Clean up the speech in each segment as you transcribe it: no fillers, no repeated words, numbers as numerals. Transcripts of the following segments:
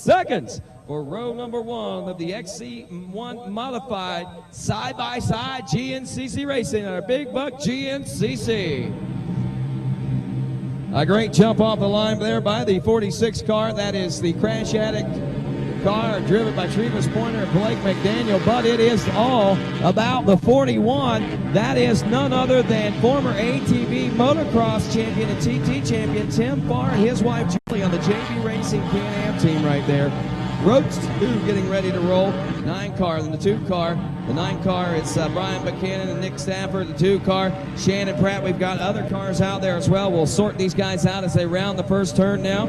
seconds for row number 1 of the XC1 modified side-by-side GNCC racing on our Big Buck GNCC. A great jump off the line there by the 46 car. That is the Crash Addict car driven by Travis Pointer and Blake McDaniel, but it is all about the 41. That is none other than former ATV motocross champion and TT champion Tim Farr and his wife Julie on the JB Racing Can-Am team right there. Row 2 getting ready to roll. 9 car and the 2 car. The 9 car is Brian Buchanan and Nick Stafford. The 2 car, Shannon Pratt. We've got other cars out there as well. We'll sort these guys out as they round the first turn now.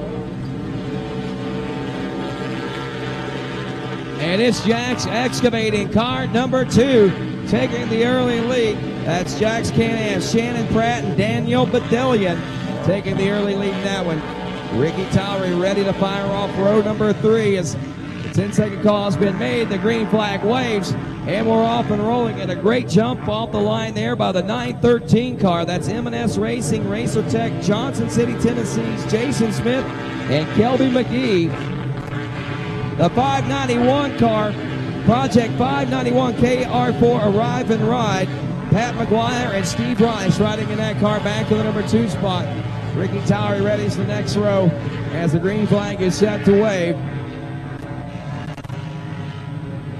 And it's Jack's Excavating car number 2 taking the early lead. That's Jack's Can-Am, Shannon Pratt and Daniel Bedellian taking the early lead in that one. Ricky Towery ready to fire off row number 3 as the 10-second call has been made. The green flag waves, and we're off and rolling. And a great jump off the line there by the 913 car. That's M&S Racing, Racer Tech, Johnson City, Tennessee's Jason Smith and Kelby McGee. The 591 car, Project 591 KR4 Arrive and Ride. Pat McGuire and Steve Rice riding in that car back to the number 2 spot. Ricky Towery readies the next row as the green flag is set to wave.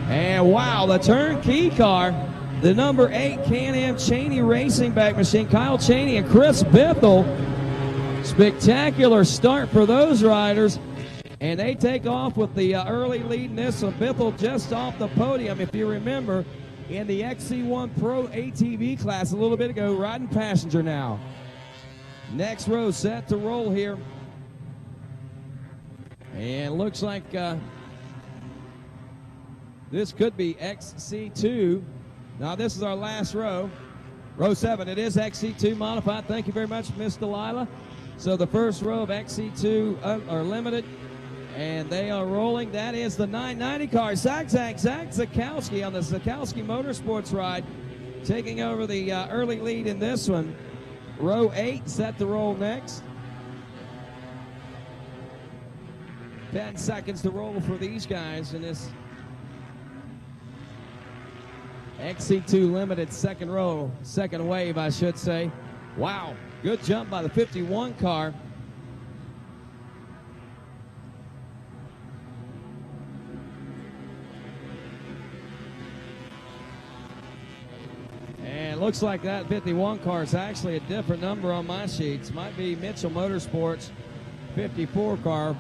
And wow, the turnkey car, the number 8 Can-Am Cheney Racing back machine, Kyle Cheney and Chris Bithell. Spectacular start for those riders. And they take off with the early lead in this one. Bithell just off the podium, if you remember, in the XC1 Pro ATV class a little bit ago, riding passenger now. Next row set to roll here. And looks like this could be XC2. Now this is our last row. Row 7, it is XC2 modified. Thank you very much, Miss Delilah. So the first row of XC2 are limited. And they are rolling. That is the 990 car. Zach Zakowski on the Zakowski Motorsports ride, taking over the early lead in this one. Row 8 set to roll next. 10 seconds to roll for these guys in this XC2 limited second row, second wave, I should say. Wow, good jump by the 51 car. Looks like that 51 car is actually a different number on my sheets. Might be Mitchell Motorsports 54 car.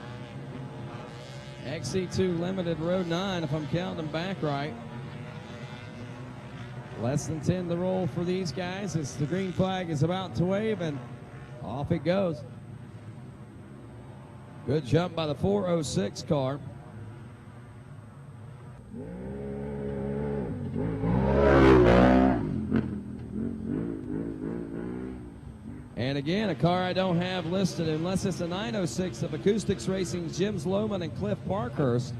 XC2 limited row 9 if I'm counting them back right. Less than 10 to roll for these guys as the green flag is about to wave and off it goes. Good jump by the 406 car. And again, a car I don't have listed unless it's a 906 of Acoustics Racing's Jim Lohman and Cliff Parkhurst.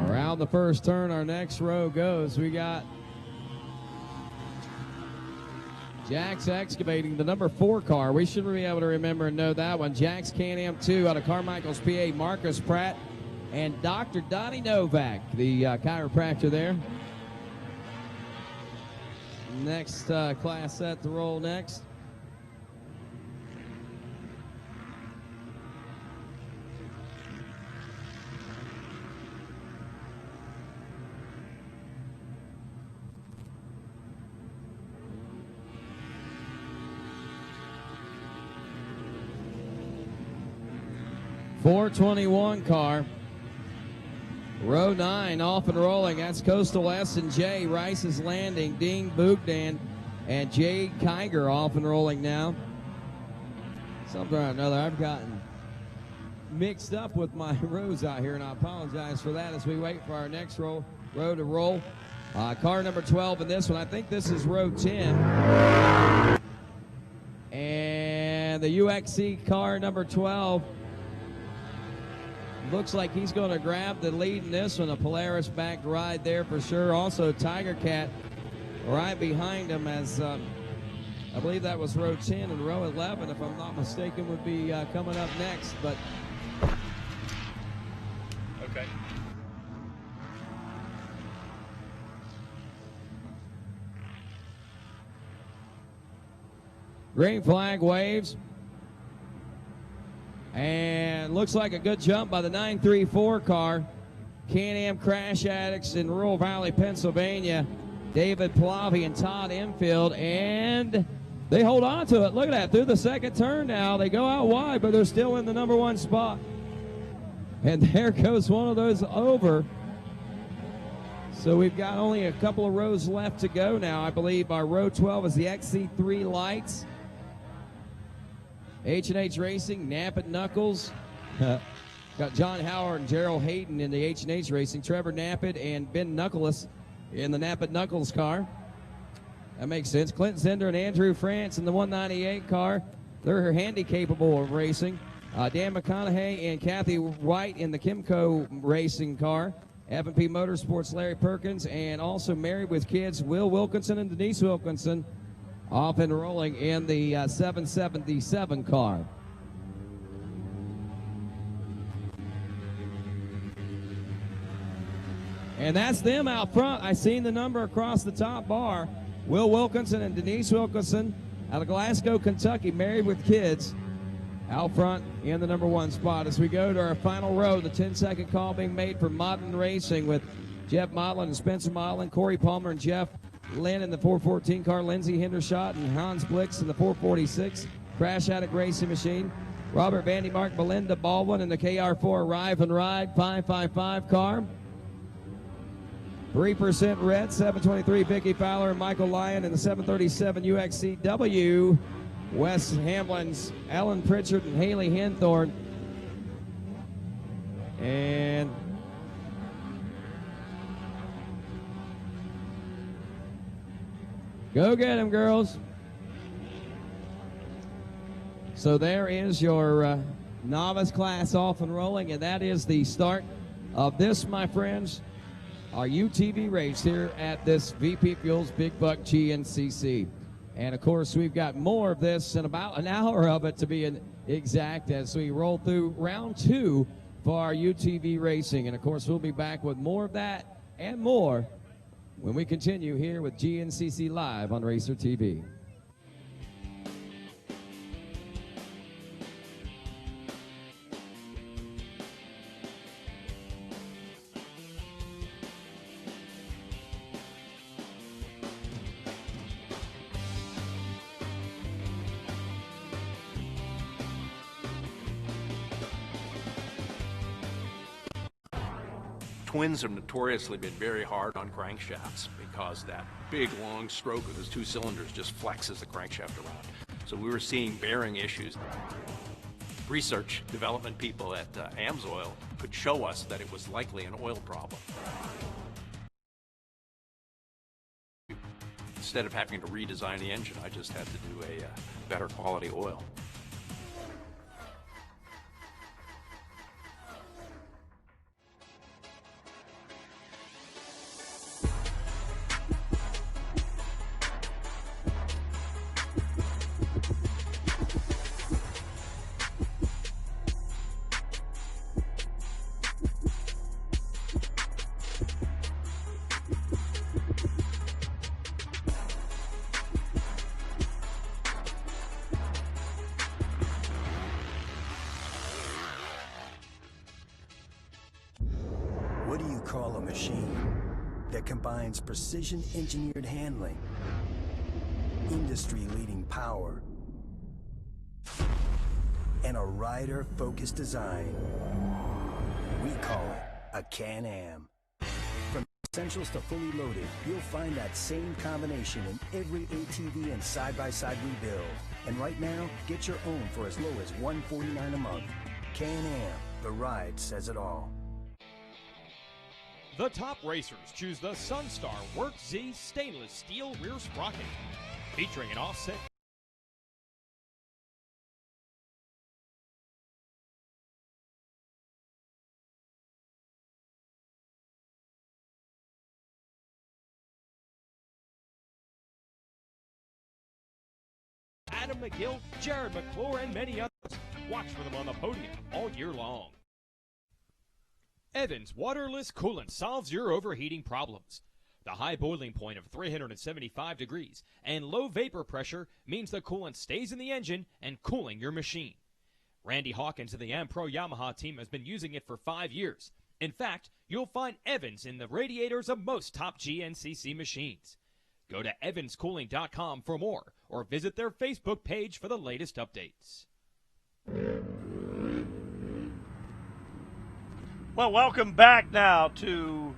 Around the first turn, our next row goes. We got Jack's Excavating, the number 4 car. We should be able to remember and know that one. Jack's Can-Am 2 out of Carmichael's, PA, Marcus Pratt and Dr. Donnie Novak, the chiropractor there. Next class set to roll next. .421 car. Row 9 off and rolling. That's Coastal S&J, Rice's Landing, Dean Boogdan, and Jade Kiger off and rolling now. Something or another, I've gotten mixed up with my rows out here, and I apologize for that as we wait for our next row to roll. Car number 12 in this one. I think this is row 10. And the UXC car number 12 looks like he's going to grab the lead in this one. A Polaris backed ride there for sure. Also Tiger Cat right behind him, as I believe that was row 10, and row 11, if I'm not mistaken, would be coming up next. But okay. green flag waves. And looks like a good jump by the 934 car. Can-Am Crash Addicts in Rural Valley, Pennsylvania. David Plavi and Todd Enfield, and they hold on to it. Look at that, through the second turn now. They go out wide, but they're still in the number 1 spot. And there goes one of those over. So we've got only a couple of rows left to go now. I believe our row 12 is the XC3 Lights. H&H Racing, Knappett Knuckles. Got John Howard and Gerald Hayden in the H&H Racing. Trevor Knappett and Ben Knuckles in the Knappett Knuckles car. That makes sense. Clint Zender and Andrew France in the 198 car. They're handy capable of racing. Dan McConaughey and Kathy White in the Kimco Racing car. F&P Motorsports, Larry Perkins, and also married with kids, Will Wilkinson and Denise Wilkinson, off and rolling in the 777 car. And that's them out front. I seen the number across the top bar. Will Wilkinson and Denise Wilkinson out of Glasgow, Kentucky, married with kids, out front in the number 1 spot. As we go to our final row, the 10-second call being made for Modern Racing with Jeff Motlin and Spencer Motlin, Corey Palmer and Jeff Lynn in the 414 car, Lindsey Hendershot and Hans Blix in the 446, Crash Addict Racing Machine, Robert Vandy Mark, Belinda Baldwin in the KR4 Arrive and Ride 555 car, 3% Red, 723 Vicky Fowler and Michael Lyon in the 737 UXCW, Wes Hamlin's Alan Pritchard and Haley Henthorne. And go get them, girls. So there is your novice class off and rolling, and that is the start of this, my friends, our UTV race here at this VP Fuels Big Buck GNCC. And of course, we've got more of this in about an hour of it, to be exact, as we roll through round 2 for our UTV racing. And of course, we'll be back with more of that and more when we continue here with GNCC Live on Racer TV. Twins have notoriously been very hard on crankshafts because that big long stroke of those 2 cylinders just flexes the crankshaft around. So we were seeing bearing issues. Research development people at AMSOIL could show us that it was likely an oil problem. Instead of having to redesign the engine, I just had to do a better quality oil. What do you call a machine that combines precision-engineered handling, industry-leading power, and a rider-focused design? We call it a Can-Am. From essentials to fully loaded, you'll find that same combination in every ATV and side-by-side we build. And right now, get your own for as low as $149 a month. Can-Am, the ride says it all. The top racers choose the Sunstar Work Z stainless steel rear sprocket, featuring an offset Adam McGill, Jared McClure, and many others. Watch for them on the podium all year long. Evans Waterless Coolant solves your overheating problems. The high boiling point of 375 degrees and low vapor pressure means the coolant stays in the engine and cooling your machine. Randy Hawkins of the Ampro Yamaha team has been using it for 5 years. In fact, you'll find Evans in the radiators of most top GNCC machines. Go to evanscooling.com for more or visit their Facebook page for the latest updates. Well, welcome back now to,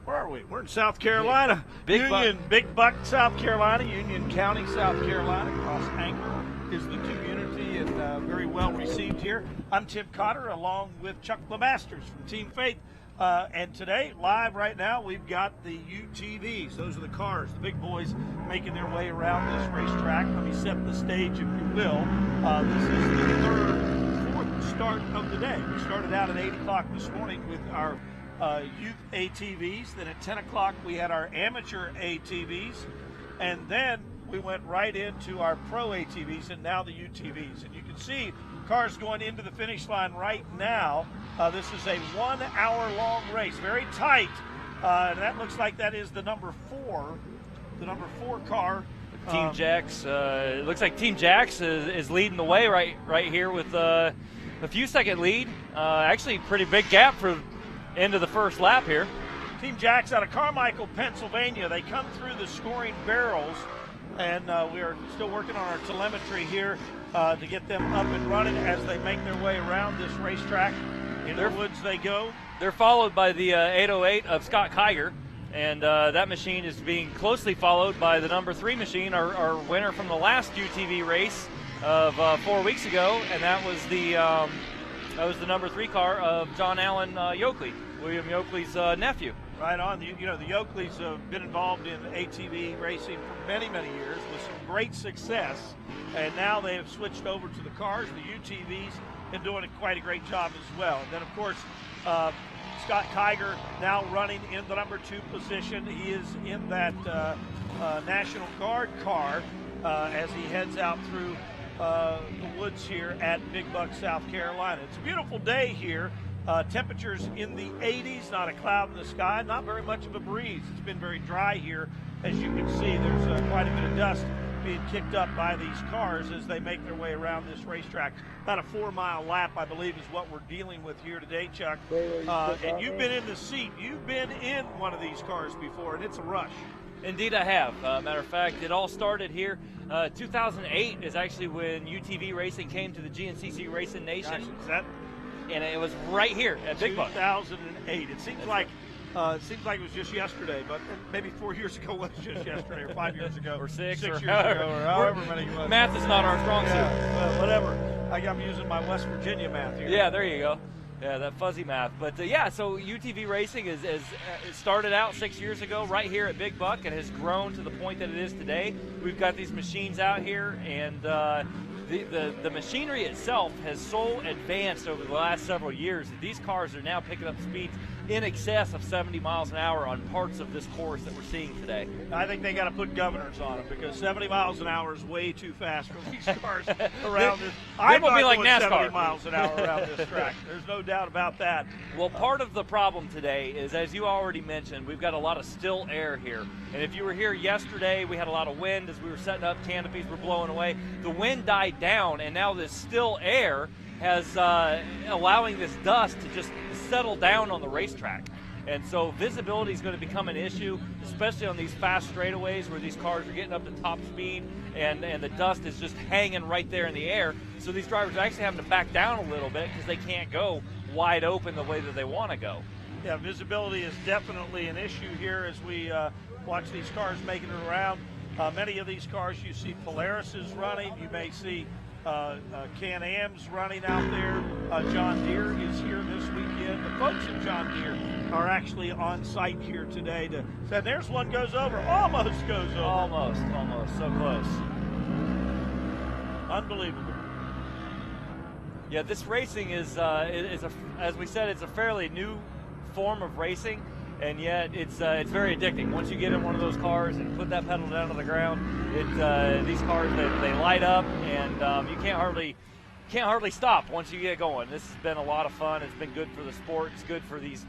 where are we? We're in South Carolina. Big Buck, South Carolina, Union County, South Carolina. Cross Anchor is the community and very well received here. I'm Tim Cotter along with Chuck LeMasters from Team Faith. And today, live right now, we've got the UTVs. Those are the cars, the big boys making their way around this racetrack. Let me set the stage, if you will. This is the fourth start of the day. We started out at 8 o'clock this morning with our youth ATVs. Then at 10 o'clock, we had our amateur ATVs. And then we went right into our pro ATVs and now the UTVs. And you can see cars going into the finish line right now. This is a 1 hour long race, very tight. And that looks like that is the number 4 car. Team Jax. It looks like Team Jax is leading the way right here with a few second lead. Actually, pretty big gap for end of the first lap here. Team Jax out of Carmichael, Pennsylvania. They come through the scoring barrels, and we are still working on our telemetry here to get them up and running as they make their way around this racetrack. In the woods they go. They're followed by the 808 of Scott Kiger, and that machine is being closely followed by the number 3 machine, our winner from the last UTV race of 4 weeks ago, and that was the number 3 car of John Allen Yoakley, William Yoakley's nephew. Right on. The Yoakleys have been involved in ATV racing for many, many years with some great success, and now they have switched over to the cars, the UTVs, and doing quite a great job as well. And then, of course, Scott Kiger now running in the number 2 position. He is in that National Guard car as he heads out through the woods here at Big Buck, South Carolina. It's a beautiful day here. Temperatures in the 80s, not a cloud in the sky, not very much of a breeze. It's been very dry here. As you can see, there's quite a bit of dust being kicked up by these cars as they make their way around this racetrack. About a 4-mile lap, I believe, is what we're dealing with here today, Chuck. And you've been in the seat. You've been in one of these cars before, and it's a rush. Indeed, I have. Matter of fact, it all started here. 2008 is actually when UTV racing came to the GNCC Racing Nation. Gosh, and it was right here at Big Buck. 2008. It seems like it was just yesterday, but maybe 4 years ago was just yesterday, or 5 years ago, or 6 years ago, or however many it was. Math is not our strong suit. Well, whatever. I'm using my West Virginia math here. Yeah, there you go. Yeah, that fuzzy math. But yeah, so UTV racing is it started out 6 years ago right here at Big Buck and has grown to the point that it is today. We've got these machines out here, and the machinery itself has so advanced over the last several years that these cars are now picking up speeds in excess of 70 miles an hour on parts of this course that we're seeing today. I think they got to put governors on them because 70 miles an hour is way too fast for these cars around this. I'm not like NASCAR. 70 miles an hour around this track. There's no doubt about that. Well, part of the problem today is, as you already mentioned, we've got a lot of still air here. And if you were here yesterday, we had a lot of wind as we were setting up. Canopies were blowing away. The wind died down, and now this still air has allowing this dust to just settle down on the racetrack. And so visibility is going to become an issue, especially on these fast straightaways where these cars are getting up to top speed and the dust is just hanging right there in the air. So these drivers are actually having to back down a little bit because they can't go wide open the way that they want to go. Yeah, visibility is definitely an issue here as we watch these cars making it around. Many of these cars you see Polaris's running, you may see Can-Am's running out there. John Deere is here this weekend. The folks at John Deere are actually on site here today. And there's one goes over, almost goes over. Almost, so close. Unbelievable. Yeah, this racing is as we said, it's a fairly new form of racing. and yet it's very addicting. Once you get in one of those cars and put that pedal down to the ground, these cars they light up, and you can't hardly stop once you get going. This has been a lot of fun. It's been good for the sport. It's good for these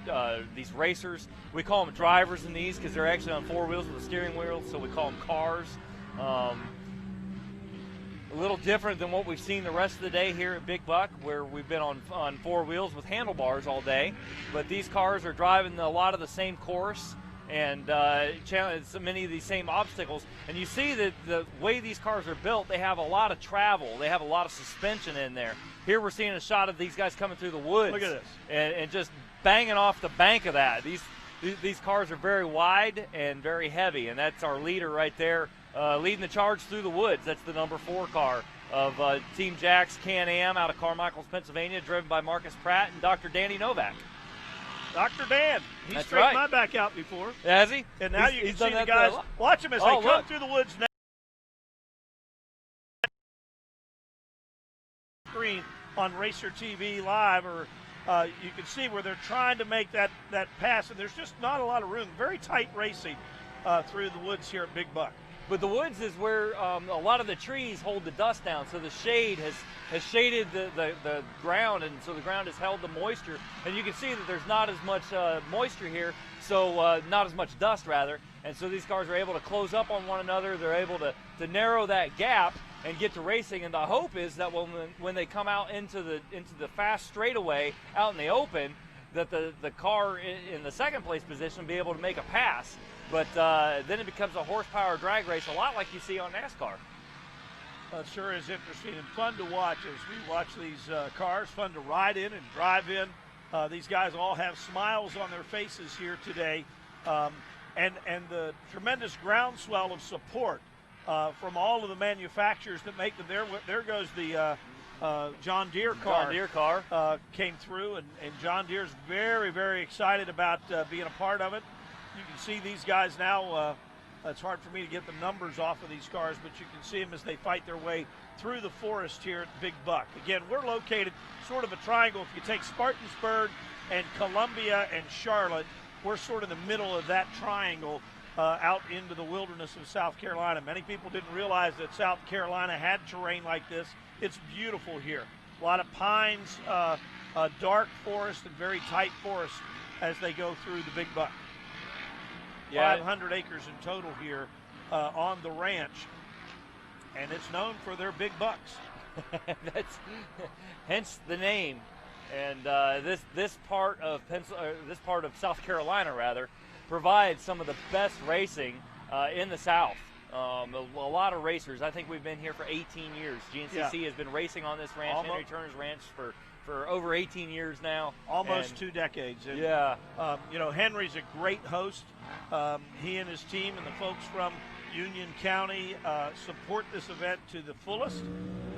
racers. We call them drivers in these because they're actually on 4 wheels with a steering wheel, so we call them cars. A little different than what we've seen the rest of the day here at Big Buck, where we've been on 4 wheels with handlebars all day. But these cars are driving a lot of the same course and so many of these same obstacles. And you see that the way these cars are built, they have a lot of travel. They have a lot of suspension in there. Here we're seeing a shot of these guys coming through the woods. Look at this. And just banging off the bank of that. These cars are very wide and very heavy, and that's our leader right there, leading the charge through the woods. That's the number 4 car of Team Jack's Can-Am out of Carmichaels, Pennsylvania, driven by Marcus Pratt and Dr. Danny Novak. Dr. Dan. He's straightened my back out before. Has he? And now you can see the guys. Watch them as they come through the woods now. Screen on RacerTV Live, or you can see where they're trying to make that pass, and there's just not a lot of room. Very tight racing through the woods here at Big Buck. But the woods is where a lot of the trees hold the dust down, so the shade has shaded the ground, and so the ground has held the moisture. And you can see that there's not as much moisture here, so not as much dust, rather. And so these cars are able to close up on one another. They're able to narrow that gap and get to racing. And the hope is that when they come out into the fast straightaway out in the open, that the car in the second place position will be able to make a pass. But then it becomes a horsepower drag race, a lot like you see on NASCAR. It sure is interesting and fun to watch as we watch these cars, fun to ride in and drive in. These guys all have smiles on their faces here today. And the tremendous groundswell of support from all of the manufacturers that make them. There goes the John Deere car. John Deere car came through, and John Deere's very, very excited about being a part of it. You can see these guys now. It's hard for me to get the numbers off of these cars, but you can see them as they fight their way through the forest here at Big Buck. Again, we're located sort of a triangle. If you take Spartansburg and Columbia and Charlotte, we're sort of in the middle of that triangle out into the wilderness of South Carolina. Many people didn't realize that South Carolina had terrain like this. It's beautiful here. A lot of pines, dark forest, and very tight forest as they go through the Big Buck. Yeah. 500 acres in total here on the ranch, and it's known for their big bucks. That's hence the name. And this part of South Carolina, rather, provides some of the best racing in the South. A lot of racers. I think we've been here for 18 years. GNCC has been racing on this ranch, Henry Turner's ranch, for over 18 years now. Almost 2 decades. And, Henry's a great host. He and his team and the folks from Union County support this event to the fullest.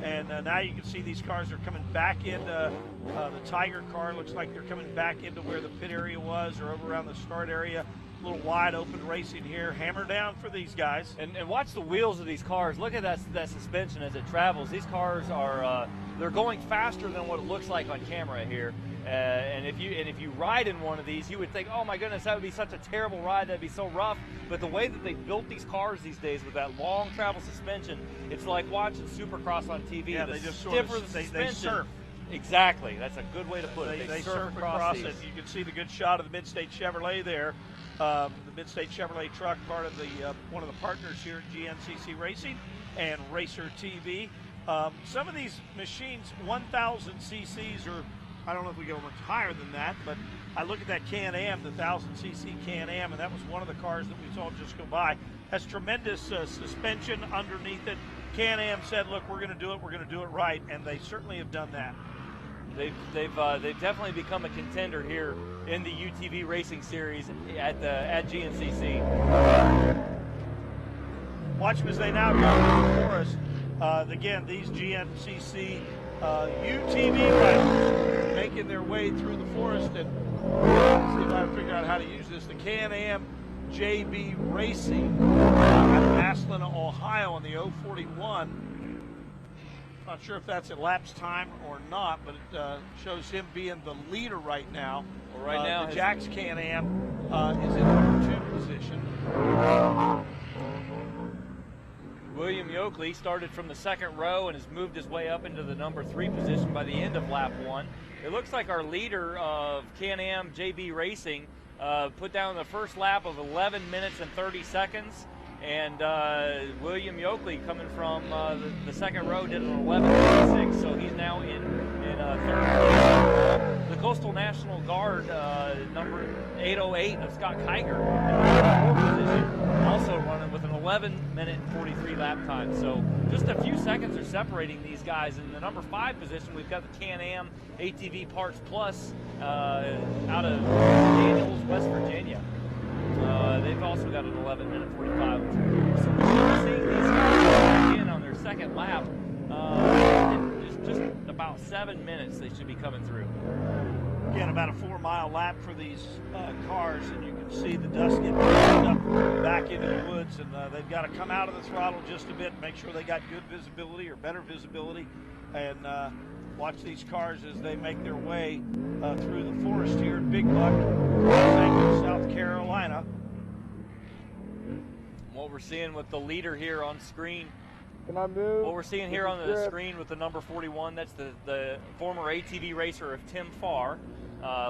And now you can see these cars are coming back into the Tiger car. Looks like they're coming back into where the pit area was, or over around the start area. A little wide open racing here. Hammer down for these guys. And watch the wheels of these cars. Look at that suspension as it travels. These cars are they're going faster than what it looks like on camera here. And if you ride in one of these, you would think, oh my goodness, that would be such a terrible ride. That'd be so rough. But the way that they built these cars these days with that long travel suspension, it's like watching Supercross on TV. Yeah, they just sort of they surf. Exactly. That's a good way to put it. They surf across it. You can see the good shot of the Mid-State Chevrolet there. The Mid-State Chevrolet truck, part of the one of the partners here at GNCC Racing and RacerTV. Some of these machines, 1,000 cc's, or I don't know if we go much higher than that, but I look at that Can-Am, the 1,000cc Can-Am, and that was one of the cars that we saw just go by. Has tremendous suspension underneath it. Can-Am said, look, we're going to do it right, and they certainly have done that. They've definitely become a contender here in the UTV racing series at GNCC. Watch them as they now go through the forest. Again, these GNCC UTV riders making their way through the forest, and see if I can figure out how to use this. The Can-Am JB Racing out of Massillon, Ohio, on the 041. Not sure if that's elapsed time or not, but it shows him being the leader right now. Well, right now, the Jack's Can-Am is in number 2 position. William Yoakley started from the second row and has moved his way up into the number 3 position by the end of lap 1. It looks like our leader of Can-Am JB Racing put down the first lap of 11 minutes and 30 seconds. And William Yoakley, coming from the second row, did an 11:36, so he's now in third place. The Coastal National Guard, number 808 of Scott Kiger, in the 4th position, also running with an 11-minute and 43 lap time. So just a few seconds are separating these guys. In the number 5 position, we've got the Can-Am ATV Parts Plus out of Daniels, West Virginia. They've also got an 11-minute 45. So we're seeing these guys again on their second lap. In just about 7 minutes they should be coming through. Again, about a 4-mile lap for these cars, and you can see the dust getting pushed up back into the woods, and they've got to come out of the throttle just a bit, make sure they got good visibility or better visibility, and watch these cars as they make their way through the forest here in Big Buck, South Carolina. What we're seeing with the leader here on screen, What we're seeing here on the screen with the number 41, that's the former ATV racer of Tim Farr,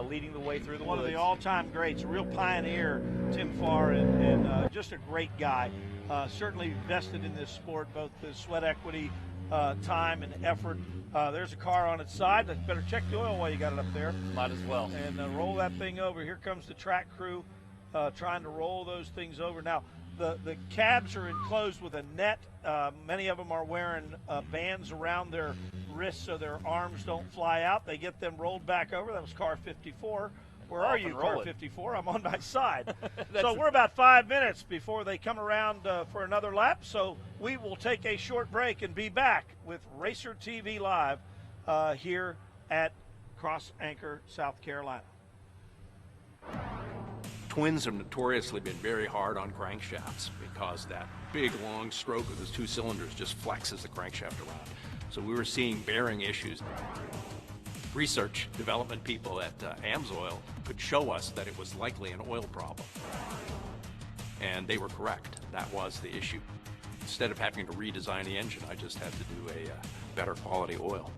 leading the way through the One woods. of the all-time greats, a real pioneer, Tim Farr, and just a great guy. Certainly vested in this sport, both the sweat equity, time, and effort. There's a car on its side. Better check the oil while you got it up there. Might as well. And roll that thing over. Here comes the track crew trying to roll those things over. Now, the cabs are enclosed with a net. Many of them are wearing bands around their wrists so their arms don't fly out. They get them rolled back over. That was car 54. Where are you, car 54? I'm on my side. So we're about 5 minutes before they come around for another lap. So we will take a short break and be back with Racer TV Live here at Cross Anchor, South Carolina. Twins have notoriously been very hard on crankshafts because that big long stroke of those 2 cylinders just flexes the crankshaft around. So we were seeing bearing issues. Research development people at AMSOIL could show us that it was likely an oil problem. And they were correct. That was the issue. Instead of having to redesign the engine, I just had to do a better quality oil.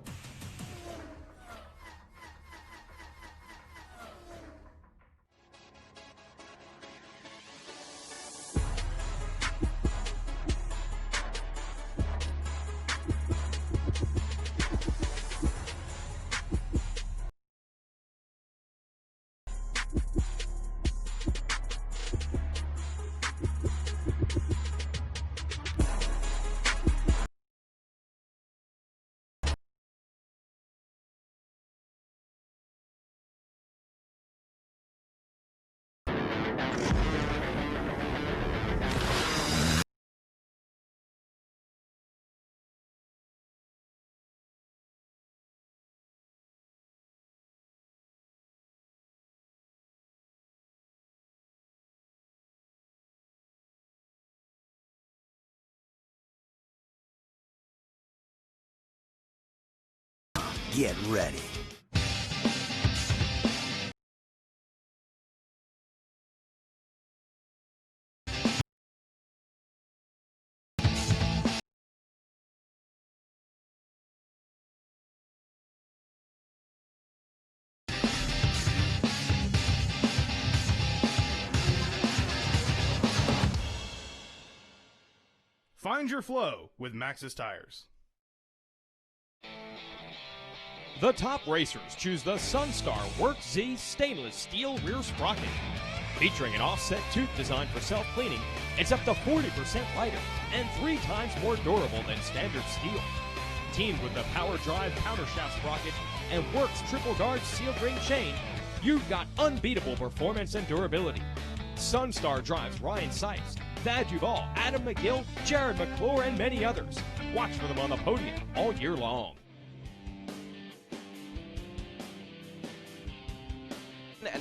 Get ready. Find your flow with Maxxis tires. The top racers choose the Sunstar Work Z stainless steel rear sprocket. Featuring an offset tooth designed for self-cleaning, it's up to 40% lighter and 3 times more durable than standard steel. Teamed with the Power Drive countershaft sprocket and Works triple guard sealed ring chain, you've got unbeatable performance and durability. Sunstar drives Ryan Sipes, Thad Duvall, Adam McGill, Jared McClure, and many others. Watch for them on the podium all year long.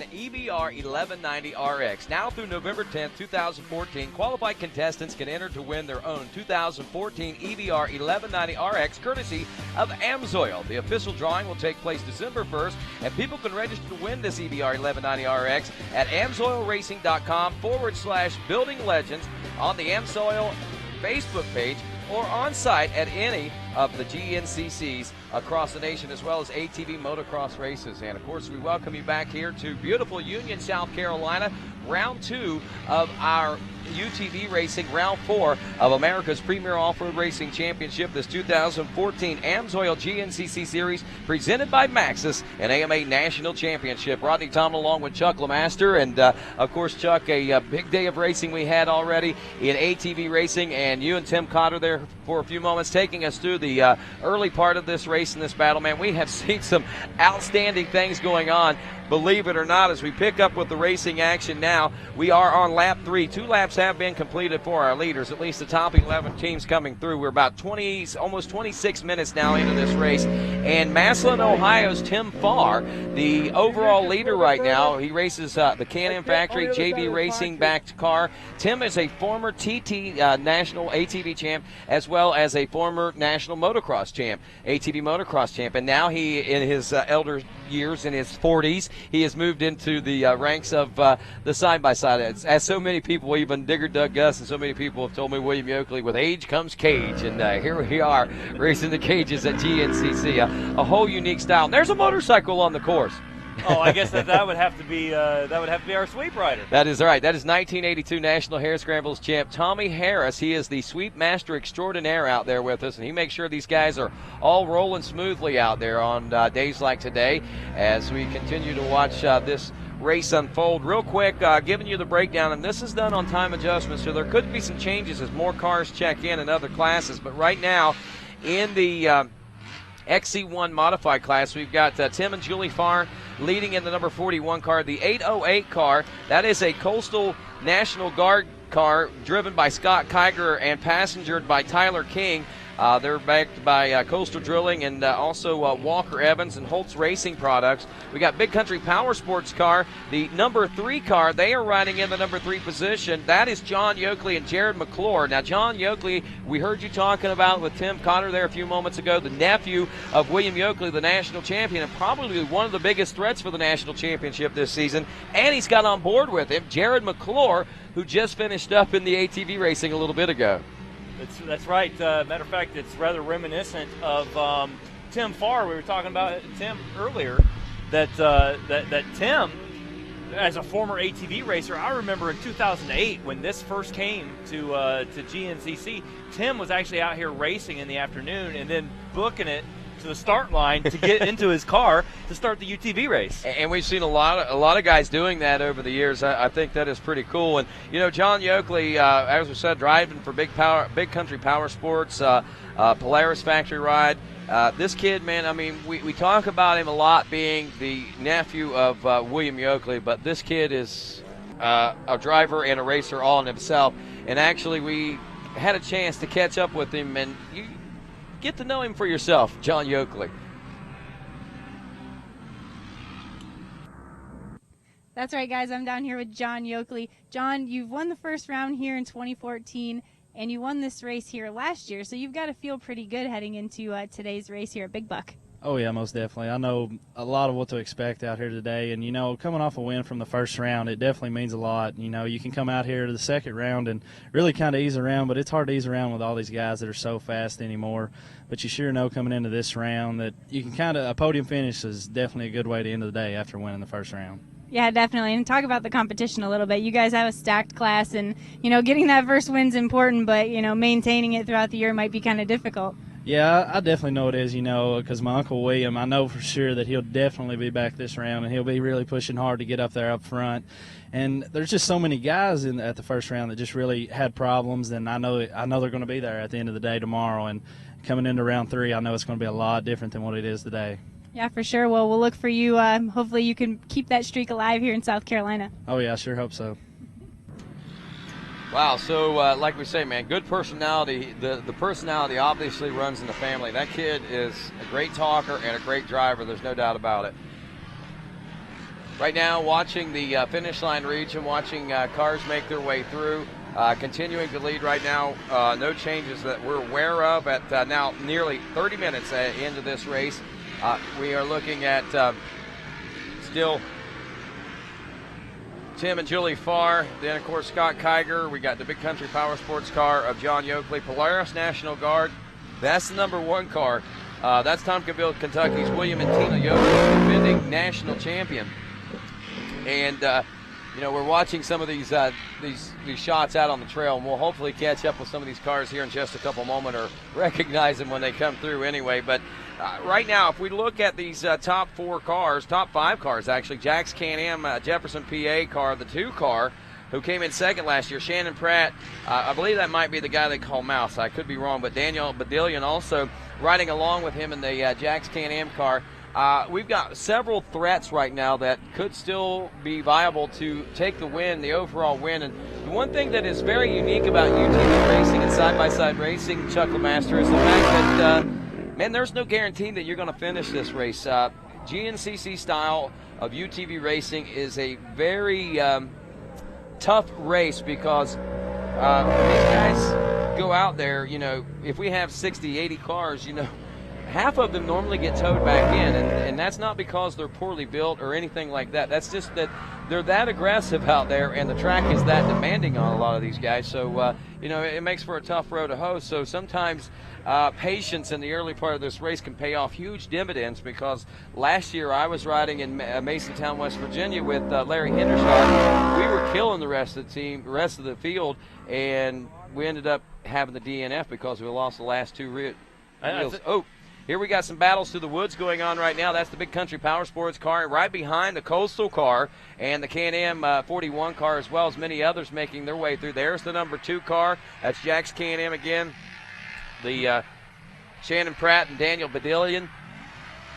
an EBR 1190 RX. Now through November 10th, 2014, qualified contestants can enter to win their own 2014 EBR 1190 RX courtesy of AMSOIL. The official drawing will take place December 1st, and people can register to win this EBR 1190 RX at AMSOILRacing.com/Building Legends on the AMSOIL Facebook page or on site at any of the GNCCs across the nation, as well as ATV motocross races. And of course, we welcome you back here to beautiful Union, South Carolina, round 2 of our UTV racing, round 4 of America's Premier Off-Road Racing Championship, this 2014 AMSOIL GNCC Series presented by Maxxis and AMA National Championship. Rodney Tomlin along with Chuck LeMaster, and of course, Chuck, a big day of racing we had already in ATV racing, and you and Tim Cotter there for a few moments taking us through the early part of this race and this battle. Man, we have seen some outstanding things going on, believe it or not, as we pick up with the racing action now. We are on lap 3. 2 laps have been completed for our leaders, at least the top 11 teams coming through. We're about almost 26 minutes now into this race. And Massillon, Ohio's Tim Farr, the overall leader right now. He races the Can-Am Factory JB Racing backed car. Tim is a former TT National ATV champ, as well as a former National Motocross champ, ATV Motocross champ. And now he, in his elder years, in his 40s, he has moved into the ranks of the side-by-side. As so many people, even Digger Doug Gus, and so many people have told me, William Yoakley, with age comes cage. And here we are racing the cages at GNCC, a whole unique style. And there's a motorcycle on the course. Oh, I guess that would have to be our sweep rider. That is right. That is 1982 National Hare Scrambles champ Tommy Harris. He is the sweep master extraordinaire out there with us, and he makes sure these guys are all rolling smoothly out there on days like today as we continue to watch this race unfold. Real quick, giving you the breakdown, and this is done on time adjustment, so there could be some changes as more cars check in other classes. But right now, in the XC1 modified class, we've got Tim and Julie Farr leading in the number 41 car. The 808 car, that is a Coastal National Guard car driven by Scott Kiger and passengered by Tyler King. They're backed by Coastal Drilling and also Walker Evans and Holtz Racing Products. We got Big Country Power Sports car, the number 3 car. They are riding in the number 3 position. That is John Yoakley and Jared McClure. Now, John Yoakley, we heard you talking about with Tim Cotter there a few moments ago, the nephew of William Yoakley, the national champion, and probably one of the biggest threats for the national championship this season. And he's got on board with him Jared McClure, who just finished up in the ATV racing a little bit ago. That's right. Matter of fact, it's rather reminiscent of Tim Farr. We were talking about Tim earlier. That Tim, as a former ATV racer, I remember in 2008 when this first came to GNCC. Tim was actually out here racing in the afternoon and then booking it to the start line to get into his car to start the UTV race. And we've seen a lot of guys doing that over the years. I think that is pretty cool. And John Yoakley, as we said, driving for Big Country Power Sports, Polaris Factory Ride. This kid, man, I mean, we talk about him a lot being the nephew of William Yoakley, but this kid is a driver and a racer all in himself. And actually, we had a chance to catch up with him, and you get to know him for yourself, John Yoakley. That's right, guys. I'm down here with John Yoakley. John, you've won the first round here in 2014, and you won this race here last year, so you've got to feel pretty good heading into today's race here at Big Buck. Oh, yeah, most definitely. I know a lot of what to expect out here today, and, coming off a win from the first round, it definitely means a lot. You can come out here to the second round and really kind of ease around, but it's hard to ease around with all these guys that are so fast anymore. But you sure know coming into this round that you can a podium finish is definitely a good way to end the day after winning the first round. Yeah, definitely. And talk about the competition a little bit. You guys have a stacked class, and, getting that first win's important, but, maintaining it throughout the year might be kind of difficult. Yeah, I definitely know it is, because my Uncle William, I know for sure that he'll definitely be back this round, and he'll be really pushing hard to get up there up front. And there's just so many guys at the first round that just really had problems, and I know they're going to be there at the end of the day tomorrow. And coming into round 3, I know it's going to be a lot different than what it is today. Yeah, for sure. Well, we'll look for you. Hopefully you can keep that streak alive here in South Carolina. Oh, yeah, I sure hope so. Wow, so like we say, man, good personality. The personality obviously runs in the family. That kid is a great talker and a great driver. There's no doubt about it. right now watching the finish line region, watching cars make their way through. Continuing to lead right now, no changes that we're aware of at now nearly 30 minutes into this race. We are looking at still Tim and Julie Farr, then of course Scott Kiger. We got the Big Country Power Sports car of John Yoakley. Polaris National Guard, that's the number 1 car. That's Tompkinsville, Kentucky's William and Tina Yoakley, defending national champion. And we're watching some of these shots out on the trail, and we'll hopefully catch up with some of these cars here in just a couple moments, or recognize them when they come through anyway. But right now, if we look at these top 5 cars actually, Jack's Can-Am Jefferson, PA car, the 2 car, who came in second last year, Shannon Pratt, I believe that might be the guy they call Mouse. I could be wrong, but Daniel Badillion also riding along with him in the Jack's Can-Am car. We've got several threats right now that could still be viable to take the win, the overall win. And the one thing that is very unique about UTV racing and side-by-side racing, Chuck LeMaster, is the fact that, man, there's no guarantee that you're going to finish this race. GNCC style of UTV racing is a very tough race because these guys go out there, if we have 60, 80 cars, half of them normally get towed back in, and that's not because they're poorly built or anything like that. That's just that they're that aggressive out there, and the track is that demanding on a lot of these guys. So, it makes for a tough road to hoe. So sometimes patience in the early part of this race can pay off huge dividends, because last year I was riding in Masontown, West Virginia with Larry Hendershot. We were killing the rest of the field, and we ended up having the DNF because we lost the last 2 wheels. Here we got some battles through the woods going on right now. That's the Big Country Power Sports car right behind the Coastal car and the Can-Am 41 car, as well as many others making their way through. There's the number 2 car. That's Jack's Can-Am again. The Shannon Pratt and Daniel Badillion.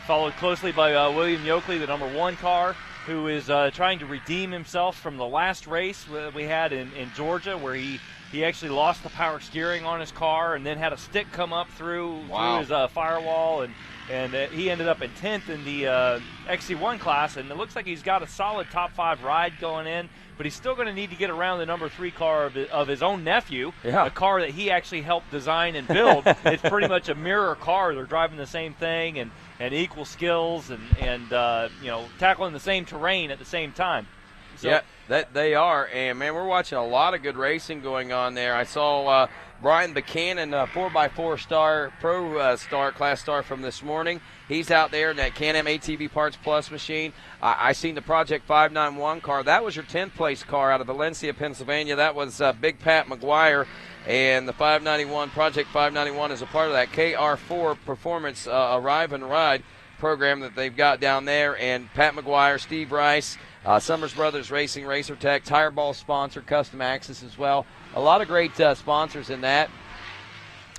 Followed closely by William Yoakley, the number 1 car, who is trying to redeem himself from the last race we had in Georgia, where he actually lost the power steering on his car and then had a stick come up through his firewall, and he ended up in 10th in the XC1 class, and it looks like he's got a solid top 5 ride going in, but he's still going to need to get around the number 3 car of his own nephew, a car that he actually helped design and build. It's pretty much a mirror car. They're driving the same thing and equal skills and tackling the same terrain at the same time. So, yeah, that they are, and man, we're watching a lot of good racing going on there. I saw Brian Buchanan, 4x4 star, pro class star from this morning. He's out there in that Can-Am ATV Parts Plus machine. I seen the Project 591 car. That was your 10th place car out of Valencia, Pennsylvania. That was Big Pat McGuire, and the 591 Project 591 is a part of that KR4 Performance Arrive and Ride program that they've got down there. And Pat McGuire, Steve Rice, Summers Brothers Racing, RacerTech, Tire Ball sponsor, Custom Access as well. A lot of great sponsors in that.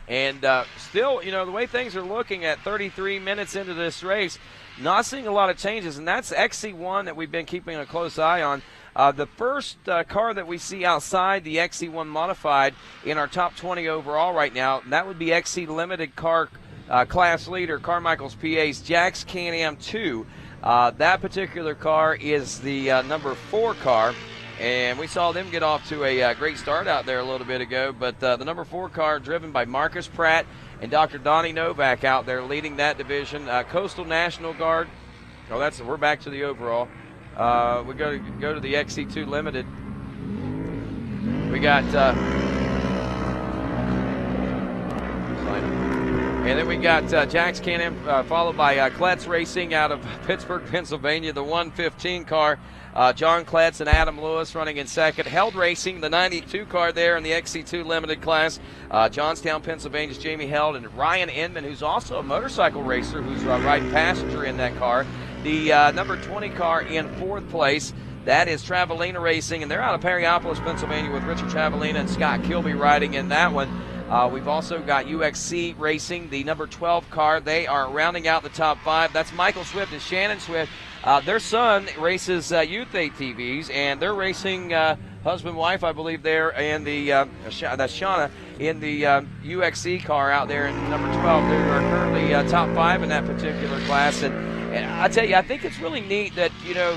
And still, the way things are looking at 33 minutes into this race, not seeing a lot of changes. And that's XC1 that we've been keeping a close eye on. The first car that we see outside the XC1 modified in our top 20 overall right now, that would be XC Limited car class leader, Carmichael's PA's Jack's Can-Am 2. That particular car is the number 4 car, and we saw them get off to a great start out there a little bit ago. But the number 4 car, driven by Marcus Pratt and Dr. Donnie Novak, out there leading that division. Coastal National Guard. We're back to the overall. We go to the XC2 Limited. We got. And then we got Jack's Can-Am, followed by Kletz Racing out of Pittsburgh, Pennsylvania, the 115 car. John Kletz and Adam Lewis running in second. Held Racing, the 92 car there in the XC2 Limited class. Johnstown, Pennsylvania's Jamie Held, and Ryan Inman, who's also a motorcycle racer, who's riding passenger in that car. The number 20 car in 4th place. That is Travelina Racing, and they're out of Perryopolis, Pennsylvania, with Richard Travelina and Scott Kilby riding in that one. We've also got UXC Racing, the number 12 car. They are rounding out the top 5. That's Michael Swift and Shannon Swift. Their son races youth ATVs, and they're racing husband-wife, I believe, there, and that's Shauna. in the UXC car out there in number 12. They are currently top 5 in that particular class. And I tell you, I think it's really neat that,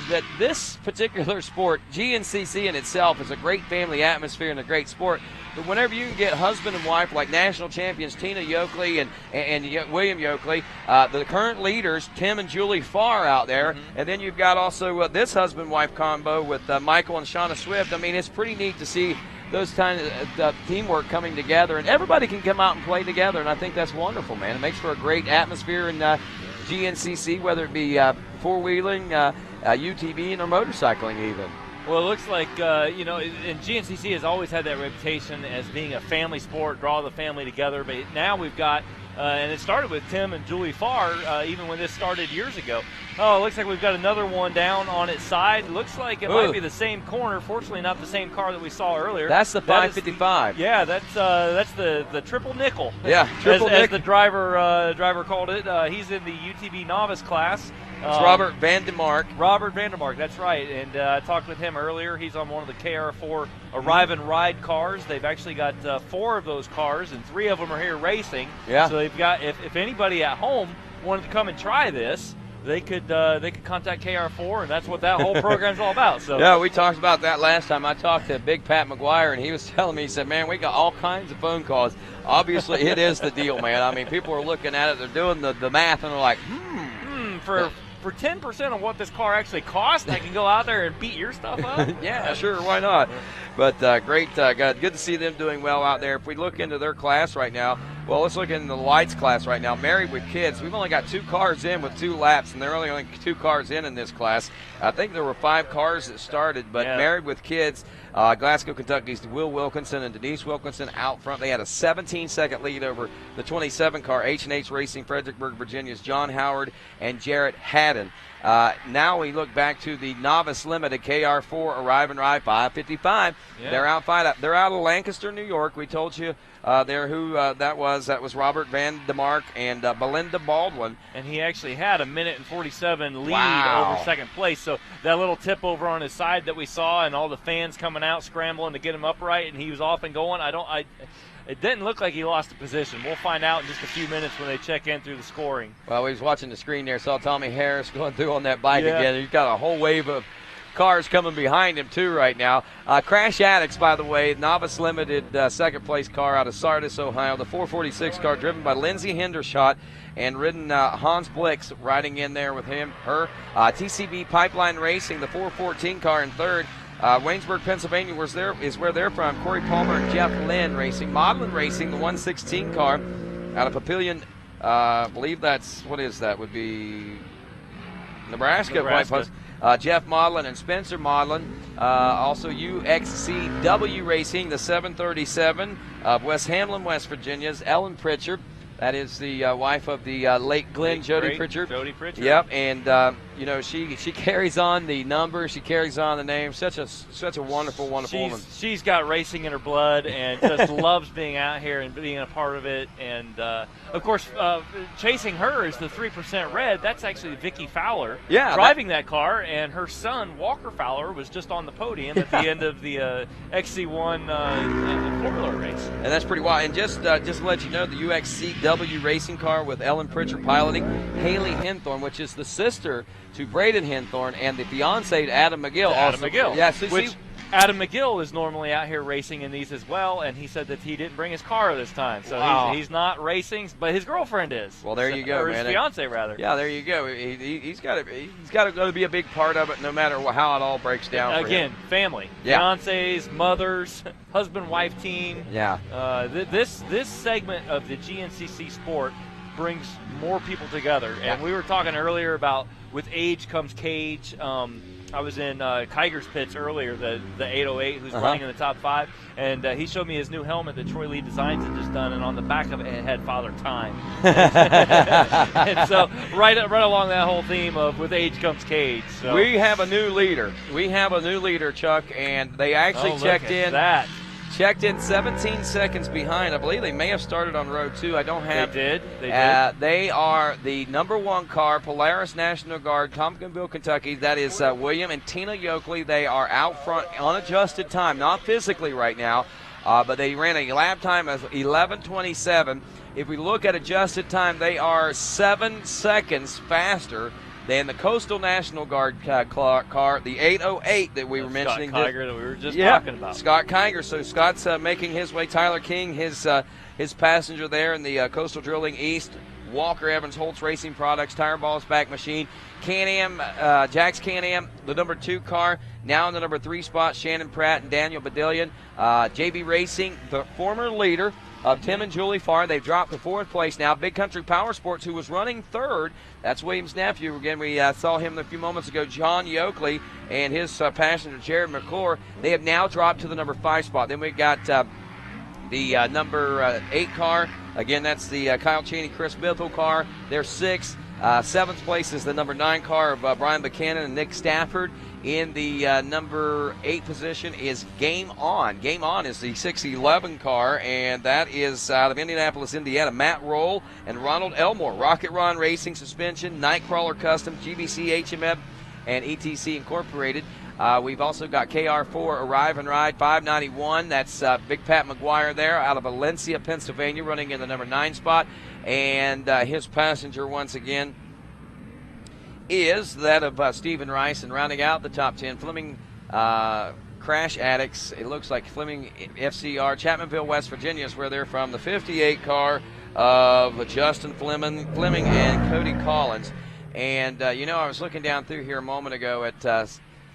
that this particular sport, GNCC in itself, is a great family atmosphere and a great sport. But whenever you can get husband and wife like national champions Tina Yoakley and William Yoakley, the current leaders, Tim and Julie Farr out there, and then you've got also this husband-wife combo with Michael and Shauna Swift. I mean, it's pretty neat to see those kind of teamwork coming together, and everybody can come out and play together, and I think that's wonderful, man. It makes for a great atmosphere in GNCC, whether it be four-wheeling, UTV, or motorcycling even. Well, it looks like, and GNCC has always had that reputation as being a family sport, draw the family together. But now we've got, and it started with Tim and Julie Farr, even when this started years ago. Oh, it looks like we've got another one down on its side. Looks like it might be the same corner. Fortunately, not the same car that we saw earlier. That's the 555. Yeah, that's the triple nickel. Yeah, triple nickel. As the driver called it. He's in the UTV novice class. It's Robert Vandermark. Robert Vandermark, that's right. And I talked with him earlier. He's on one of the KR4 Arrive and Ride cars. They've actually got 4 of those cars, and 3 of them are here racing. Yeah. So they've got, if anybody at home wanted to come and try this, they could contact KR4, and that's what that whole program's all about. So yeah, we talked about that last time. I talked to Big Pat McGuire, and he was telling me, he said, man, we got all kinds of phone calls. Obviously, it is the deal, man. I mean, people are looking at it, they're doing the math, and they're like, For 10% of what this car actually costs, I can go out there and beat your stuff up? Yeah, sure, why not? But great, good to see them doing well out there. If we look into their class right now, well, let's look into the lights class right now. Married with Kids, we've only got 2 cars in with 2 laps, and there are only 2 cars in this class. I think there were 5 cars that started, but Married with Kids, Glasgow, Kentucky's Will Wilkinson and Denise Wilkinson out front. They had a 17-second lead over the 27 car, H&H Racing, Fredericksburg, Virginia's John Howard and Jarrett Haddon. Now we look back to the Novice Limited KR4 Arrive and Ride 555. Yeah. They're out of Lancaster, New York. We told you that was Robert Van DeMark and Belinda Baldwin. And he actually had a 1:47 lead over second place. So that little tip over on his side that we saw, and all the fans coming out scrambling to get him upright, and he was off and going. It didn't look like he lost the position. We'll find out in just a few minutes when they check in through the scoring. Well, we was watching the screen there, saw Tommy Harris going through on that bike again. He's got a whole wave of cars coming behind him, too, right now. Crash Addicts, by the way, Novice Limited second-place car out of Sardis, Ohio. The 446 car driven by Lindsay Hendershot and ridden Hans Blix riding in there with her. TCB Pipeline Racing, the 414 car in third. Waynesburg, Pennsylvania is where they're from. Corey Palmer and Jeff Lynn Racing. Modeling Racing, the 116 car out of Papillion. I believe would be Nebraska. Jeff Modeling and Spencer Modeling. Also UXCW Racing, the 737 of West Hamlin, West Virginia's Ellen Pritchard. That is the wife of the late Glenn, Jody Pritchard. Jody Pritchard. Yep, and she carries on the number, she carries on the name. Such a wonderful woman. She's got racing in her blood and just loves being out here and being a part of it. And of course, chasing her is the 3% Red. That's actually Vicky Fowler driving that car, and her son Walker Fowler was just on the podium at the end of the XC1 Formula race. And that's pretty wild. And just to let you know, the UXCW racing car with Ellen Pritchard piloting, Haley Henthorne, which is the sister to Braden Henthorne and the fiance to Adam McGill. Yeah, which Adam McGill is normally out here racing in these as well, and he said that he didn't bring his car this time, so he's not racing, but his girlfriend is. Well, there you go, or his fiance rather. Yeah, there you go. He's got to be a big part of it, no matter how it all breaks down. Again, family, fiancés, mothers, husband-wife team. Yeah. This segment of the GNCC sport brings more people together, and we were talking earlier about with age comes cage. I was in Kiger's pits earlier, the 808, who's running in the top 5, and he showed me his new helmet that Troy Lee Designs had just done, and on the back of it had Father Time. And so right along that whole theme of with age comes cage. So. We have a new leader. Chuck, and they actually checked in 17 seconds behind. I believe they may have started on row 2. I don't have. They did. They are the number 1 car, Polaris National Guard, Tompkinsville, Kentucky. That is William and Tina Yoakley. They are out front, unadjusted time, not physically right now. but they ran a lap time of 11:27. If we look at adjusted time, they are 7 seconds faster than the Coastal National Guard car, the 808 that we were mentioning. Scott Kiger that we were just talking about. Scott Kiger. So Scott's making his way. Tyler King, his passenger there in the Coastal Drilling East. Walker Evans, Holtz Racing Products, Tire Balls Back Machine. Can-Am, Jack's Can-Am, the number 2 car. Now in the number 3 spot, Shannon Pratt and Daniel Badillion. JB Racing, the former leader of Tim and Julie Farr. They've dropped to 4th place now. Big Country Power Sports, who was running 3rd. That's William's nephew. Again, we saw him a few moments ago, John Yoakley, and his passenger, Jared McClure. They have now dropped to the number 5 spot. Then we've got the number 8 car. Again, that's the Kyle Cheney, Chris Bithell car. They're 6th. 7th place is the number 9 car of Brian Buchanan and Nick Stafford. In the number 8 position is Game On. Game On is the 611 car, and that is out of Indianapolis, Indiana. Matt Roll and Ronald Elmore. Rocket Ron Racing Suspension, Nightcrawler Custom, GBC HMF, and ETC Incorporated. We've also got KR4 Arrive and Ride 591. That's Big Pat McGuire there out of Valencia, Pennsylvania, running in the number 9 spot. And his passenger, once again, is that of Stephen Rice. And rounding out the top 10, Fleming Crash Addicts. It looks like Fleming FCR, Chapmanville, West Virginia is where they're from. The 58 car of Justin Fleming and Cody Collins. And, I was looking down through here a moment ago at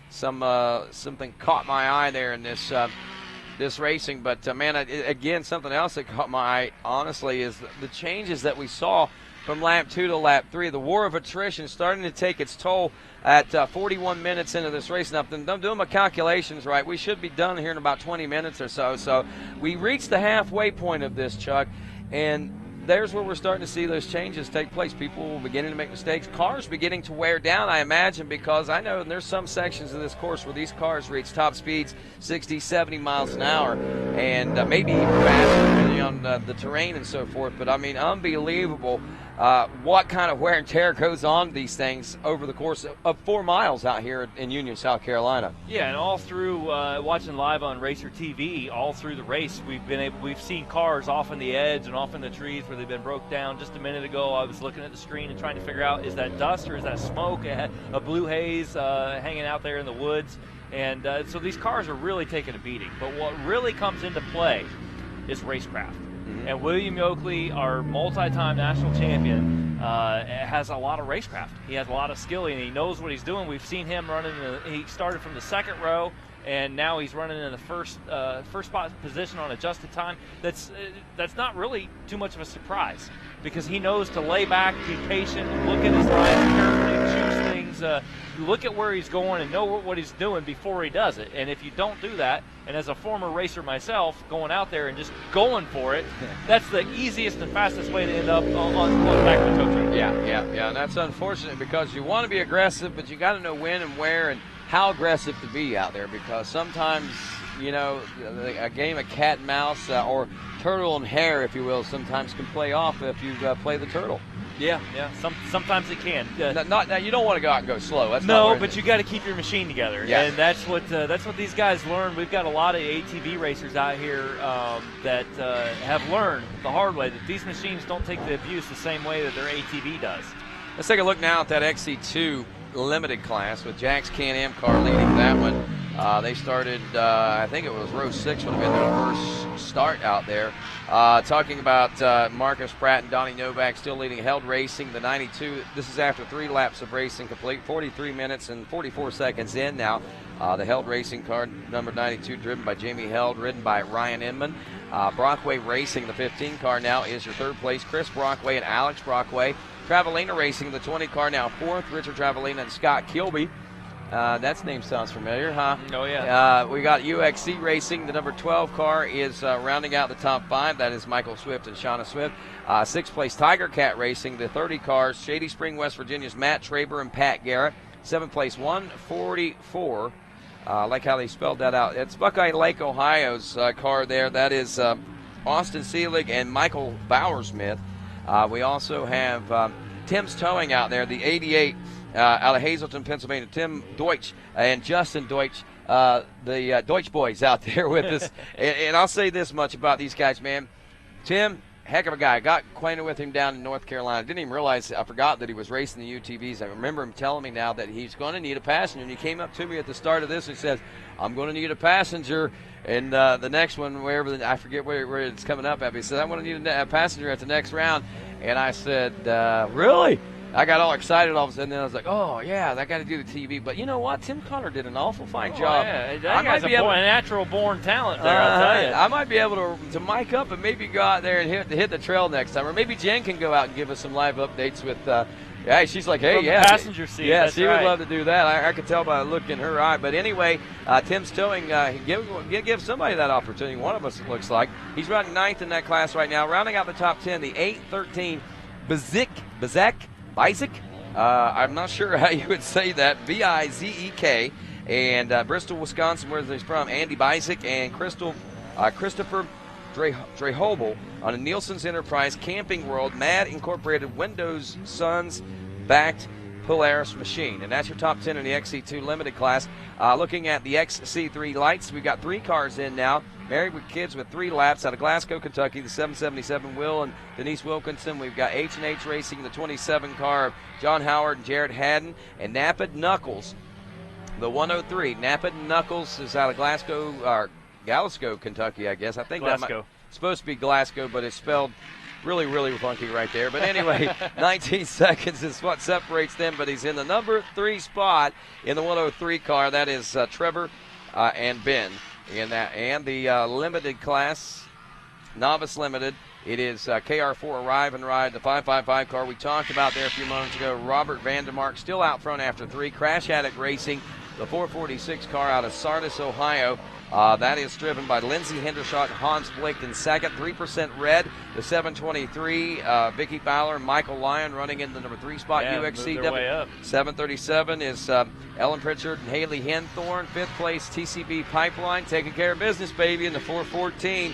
something caught my eye there in this racing, but man, again, something else that caught my eye, honestly, is the changes that we saw from lap 2 to lap 3. The war of attrition starting to take its toll at 41 minutes into this race. Now, if I'm doing my calculations right, we should be done here in about 20 minutes or so. So we reached the halfway point of this, Chuck, and there's where we're starting to see those changes take place. People beginning to make mistakes. Cars beginning to wear down, I imagine, because I know there's some sections of this course where these cars reach top speeds 60, 70 miles an hour, and maybe even faster depending on the terrain and so forth. But, I mean, unbelievable what kind of wear and tear goes on these things over the course of 4 miles out here in Union, South Carolina. Yeah, and all through watching live on RacerTV, all through the race, we've seen cars off on the edge and off in the trees where they've been broke down. Just a minute ago, I was looking at the screen and trying to figure out, is that dust or is that smoke? A blue haze hanging out there in the woods. And so these cars are really taking a beating. But what really comes into play is racecraft. And William Yoakley, our multi-time national champion, has a lot of racecraft. He has a lot of skill, and he knows what he's doing. We've seen him running. He started from the 2nd row, and now he's running in the first spot position on adjusted time. That's not really too much of a surprise, because he knows to lay back, be patient, look at his lines carefully, choose things, look at where he's going, and know what he's doing before he does it. And if you don't do that, and as a former racer myself, going out there and just going for it, that's the easiest and fastest way to end up on back to the tow truck. Yeah, and that's unfortunate because you want to be aggressive, but you got to know when and where and how aggressive to be out there, because sometimes, a game of cat and mouse or turtle and hare, if you will, sometimes can play off if you play the turtle. Yeah. Sometimes it can. Now you don't want to go out and go slow. That's no, but you got to keep your machine together, yeah. And that's what these guys learn. We've got a lot of ATV racers out here that have learned the hard way that these machines don't take the abuse the same way that their ATV does. Let's take a look now at that XC2 limited class with Jack's Can-Am car leading that one. They started, I think it was row 6 would have been their first start out there. Talking about Marcus Pratt and Donnie Novak still leading Held Racing, the 92. This is after 3 laps of racing complete, 43 minutes and 44 seconds in now. The Held Racing car, number 92, driven by Jamie Held, ridden by Ryan Inman. Brockway Racing, the 15 car now, is your 3rd place. Chris Brockway and Alex Brockway. Travelina Racing, the 20 car now 4th. Richard Travelina and Scott Kilby. That name sounds familiar, huh? Oh, yeah. We got UXC Racing. The number 12 car is rounding out the top 5. That is Michael Swift and Shauna Swift. 6th place Tiger Cat Racing. The 30 cars, Shady Spring, West Virginia's Matt Traber and Pat Garrett. 7th place 144. I like how they spelled that out. It's Buckeye Lake, Ohio's car there. That is Austin Seelig and Michael Bowersmith. We also have Tim's Towing out there, the 88 out of Hazleton, Pennsylvania. Tim Deutsch and Justin Deutsch the Deutsch boys out there with us. And I'll say this much about these guys, man. Tim, heck of a guy. Got acquainted with him down in North Carolina. Didn't even realize, I forgot that he was racing the UTVs. I remember him telling me now that he's going to need a passenger. And he came up to me at the start of this and says, I'm going to need a passenger. And the next one, wherever, I forget where it's coming up at, he said, I'm going to need a passenger at the next round. And I said, really? I got all excited all of a sudden, and I was like, oh, yeah, I got to do the TV. But you know what? Tim Connor did an awful fine job. Yeah, that guy's a natural-born talent there, I'll tell you. I might be able to mic up and maybe go out there and hit the trail next time. Or maybe Jen can go out and give us some live updates with yeah, she's like, hey, from yeah. the passenger seat. Yeah, that's she right. would love to do that. I could tell by the look in her eye. But anyway, Tim's towing. Give somebody that opportunity. One of us, it looks like. He's running 9th in that class right now. Rounding out the top 10, the 8-13 Bizek. I'm not sure how you would say that. Bizek. And Bristol, Wisconsin, where he's from. Andy Bizek and Christopher Drehobel on a Nielsen's Enterprise Camping World MAD Incorporated Windows Suns backed Polaris machine. And that's your top 10 in the XC2 limited class. Looking at the XC3 lights, we've got 3 cars in now. Married with kids with 3 laps out of Glasgow, Kentucky, the 777 Will and Denise Wilkinson. We've got H&H Racing, the 27 car of John Howard and Jared Haddon. And Napid Knuckles, the 103. Napid Knuckles is out of Glasgow, Kentucky, I guess. I think Glasgow. It's supposed to be Glasgow, but it's spelled really, really funky right there. But anyway, 19 seconds is what separates them. But he's in the number 3 spot in the 103 car. That is Trevor and Ben. In that, and the limited class, novice limited, it is KR4 Arrive and Ride, the 555 car we talked about there a few moments ago. Robert Vandermark still out front after 3. Crash Addict Racing, the 446 car out of Sardis, Ohio. That is driven by Lindsey Hendershot and Hans Blake in second. 3% red. The 723, Vicky Fowler and Michael Lyon running in the number 3 spot. Yeah, UXCW. 737 is Ellen Pritchard and Haley Henthorne. 5th place, TCB Pipeline. Taking care of business, baby, in the 414.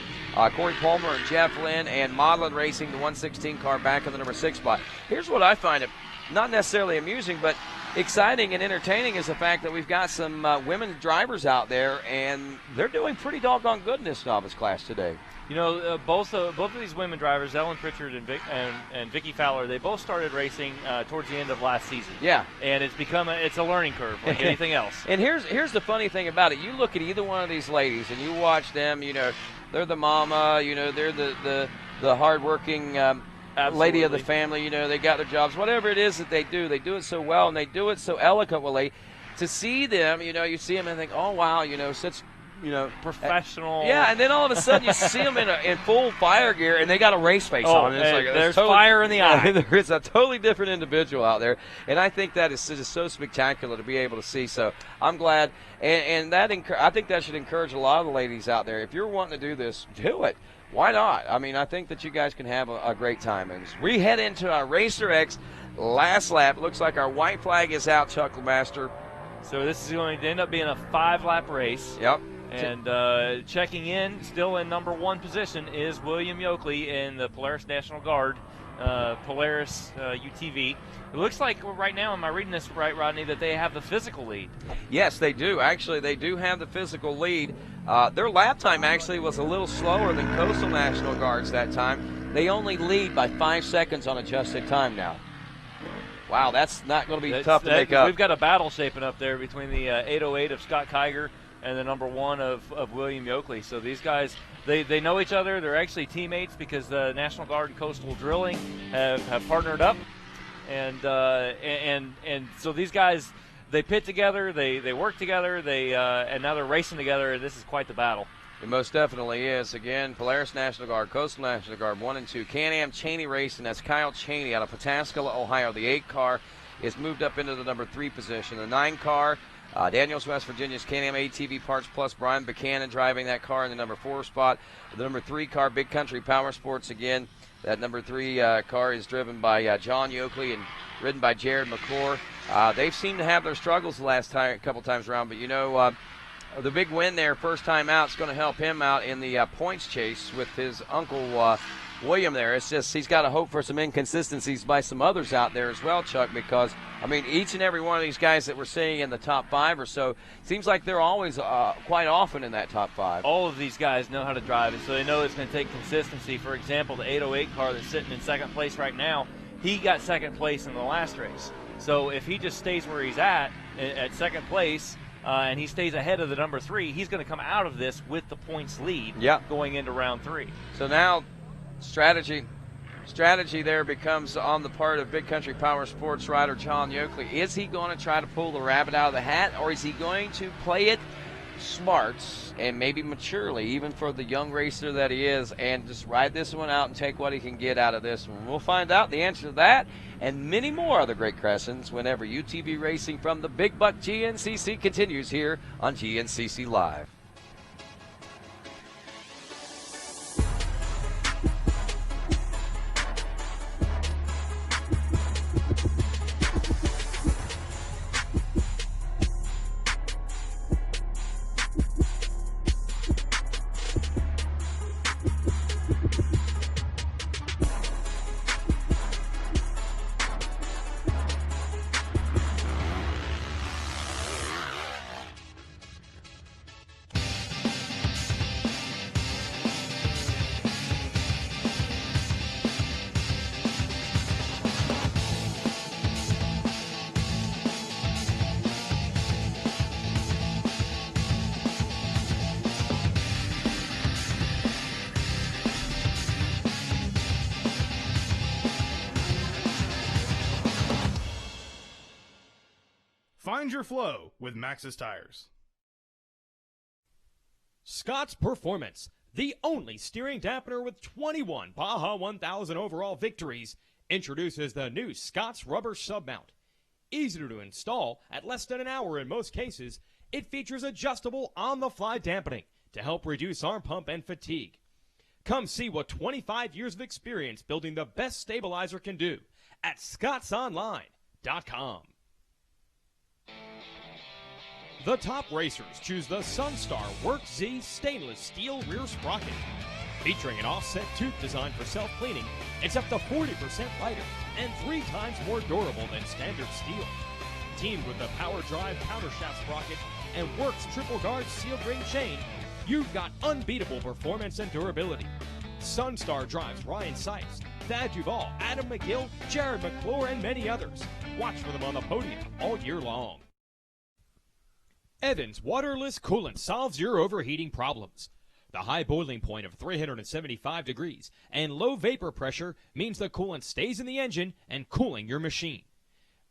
Corey Palmer and Jeff Lynn and Modlin Racing, the 116 car back in the number 6 spot. Here's what I find it not necessarily amusing, but exciting and entertaining is the fact that we've got some women drivers out there, and they're doing pretty doggone good in this novice class today. You know, both of these women drivers, Ellen Pritchard and Vicky Fowler, they both started racing towards the end of last season. Yeah. And it's a learning curve like anything else. And here's the funny thing about it. You look at either one of these ladies and you watch them, you know, they're the mama, you know, they're the hardworking lady of the family, you know, they got their jobs. Whatever it is that they do it so well and they do it so eloquently. To see them, you know, you see them and think, oh, wow, you know, such, you know, professional. Yeah, and then all of a sudden you see them in full fire gear, and they got a race face on. It's like, there's fire in the eye. There's a totally different individual out there, and I think that is just so spectacular to be able to see. So I'm glad, and that I think that should encourage a lot of the ladies out there. If you're wanting to do this, do it. Why not? I mean, I think that you guys can have a great time. And as we head into our Racer X last lap, looks like our white flag is out, Chuckmaster. So this is going to end up being a 5-lap race. Yep. And checking in, still in number 1 position, is William Yoakley in the Polaris National Guard, Polaris UTV. It looks like right now, am I reading this right, Rodney, that they have the physical lead? Yes, they do. Actually, they do have the physical lead. Their lap time actually was a little slower than Coastal National Guard's that time. They only lead by 5 seconds on adjusted time now. Wow, that's not going to be tough to make up. We've got a battle shaping up there between the 808 of Scott Kiger and the number 1 of William Yoakley. So these guys, they know each other. They're actually teammates because the National Guard and Coastal Drilling have partnered up. And so these guys, they pit together, they work together, and now they're racing together, and this is quite the battle. It most definitely is. Again, Polaris National Guard, Coastal National Guard 1 and 2. Can-Am Cheney Racing, that's Kyle Cheney out of Pataskala, Ohio. The 8 car is moved up into the number 3 position. The 9 car, Daniels, West Virginia's Can-Am ATV Parts Plus, Brian Buchanan driving that car in the number 4 spot. The number 3 car, Big Country Power Sports again. That number 3 car is driven by John Yoakley and ridden by Jared McClure. They've seemed to have their struggles the last couple times around, but you know, the big win there, first time out, is going to help him out in the points chase with his uncle William there. It's just he's got to hope for some inconsistencies by some others out there as well, Chuck, because, I mean, each and every one of these guys that we're seeing in the top 5 or so, seems like they're always quite often in that top 5. All of these guys know how to drive it, so they know it's going to take consistency. For example, the 808 car that's sitting in second place right now, he got second place in the last race. So if he just stays where he's at second place, and he stays ahead of the number 3, he's going to come out of this with the points lead going into round 3. So now strategy there becomes on the part of Big Country Power Sports rider John Yoakley. Is he going to try to pull the rabbit out of the hat, or is he going to play it smart and maybe maturely, even for the young racer that he is, and just ride this one out and take what he can get out of this one? We'll find out the answer to that and many more other great questions whenever UTV racing from the Big Buck GNCC continues here on GNCC Live. Find your flow with Maxxis Tires. Scott's Performance, the only steering dampener with 21 Baja 1000 overall victories, introduces the new Scott's Rubber Submount. Easy to install at less than an hour in most cases, it features adjustable on-the-fly dampening to help reduce arm pump and fatigue. Come see what 25 years of experience building the best stabilizer can do at scottsonline.com. The top racers choose the Sunstar Work Z stainless steel rear sprocket. Featuring an offset tooth designed for self-cleaning, it's up to 40% lighter and 3 times more durable than standard steel. Teamed with the Power Drive countershaft sprocket and Works triple guard sealed ring chain, you've got unbeatable performance and durability. Sunstar drives Ryan Seitz, Thad Duvall, Adam McGill, Jared McClure, and many others. Watch for them on the podium all year long. Evans waterless coolant solves your overheating problems. The high boiling point of 375 degrees and low vapor pressure means the coolant stays in the engine and cooling your machine.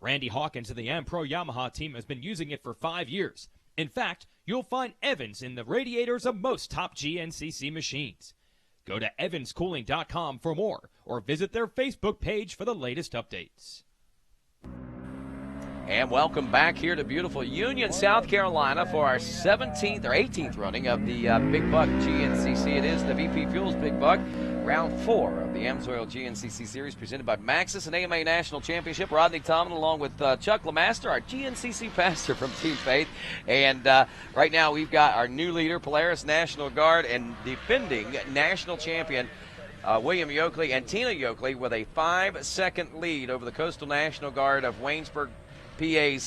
Randy Hawkins of the Ampro Yamaha team has been using it for 5 years. In fact, you'll find Evans in the radiators of most top GNCC machines. Go to evanscooling.com for more or visit their Facebook page for the latest updates. And welcome back here to beautiful Union, South Carolina for our 17th or 18th running of the Big Buck GNCC. It is the VP Fuels Big Buck, round 4 of the AMSOIL GNCC Series presented by Maxxis and AMA National Championship. Rodney Tomlin along with Chuck LeMaster, our GNCC pastor from Team Faith. And right now we've got our new leader, Polaris National Guard, and defending national champion William Yoakley and Tina Yoakley with a 5-second lead over the Coastal National Guard of Waynesburg, PA's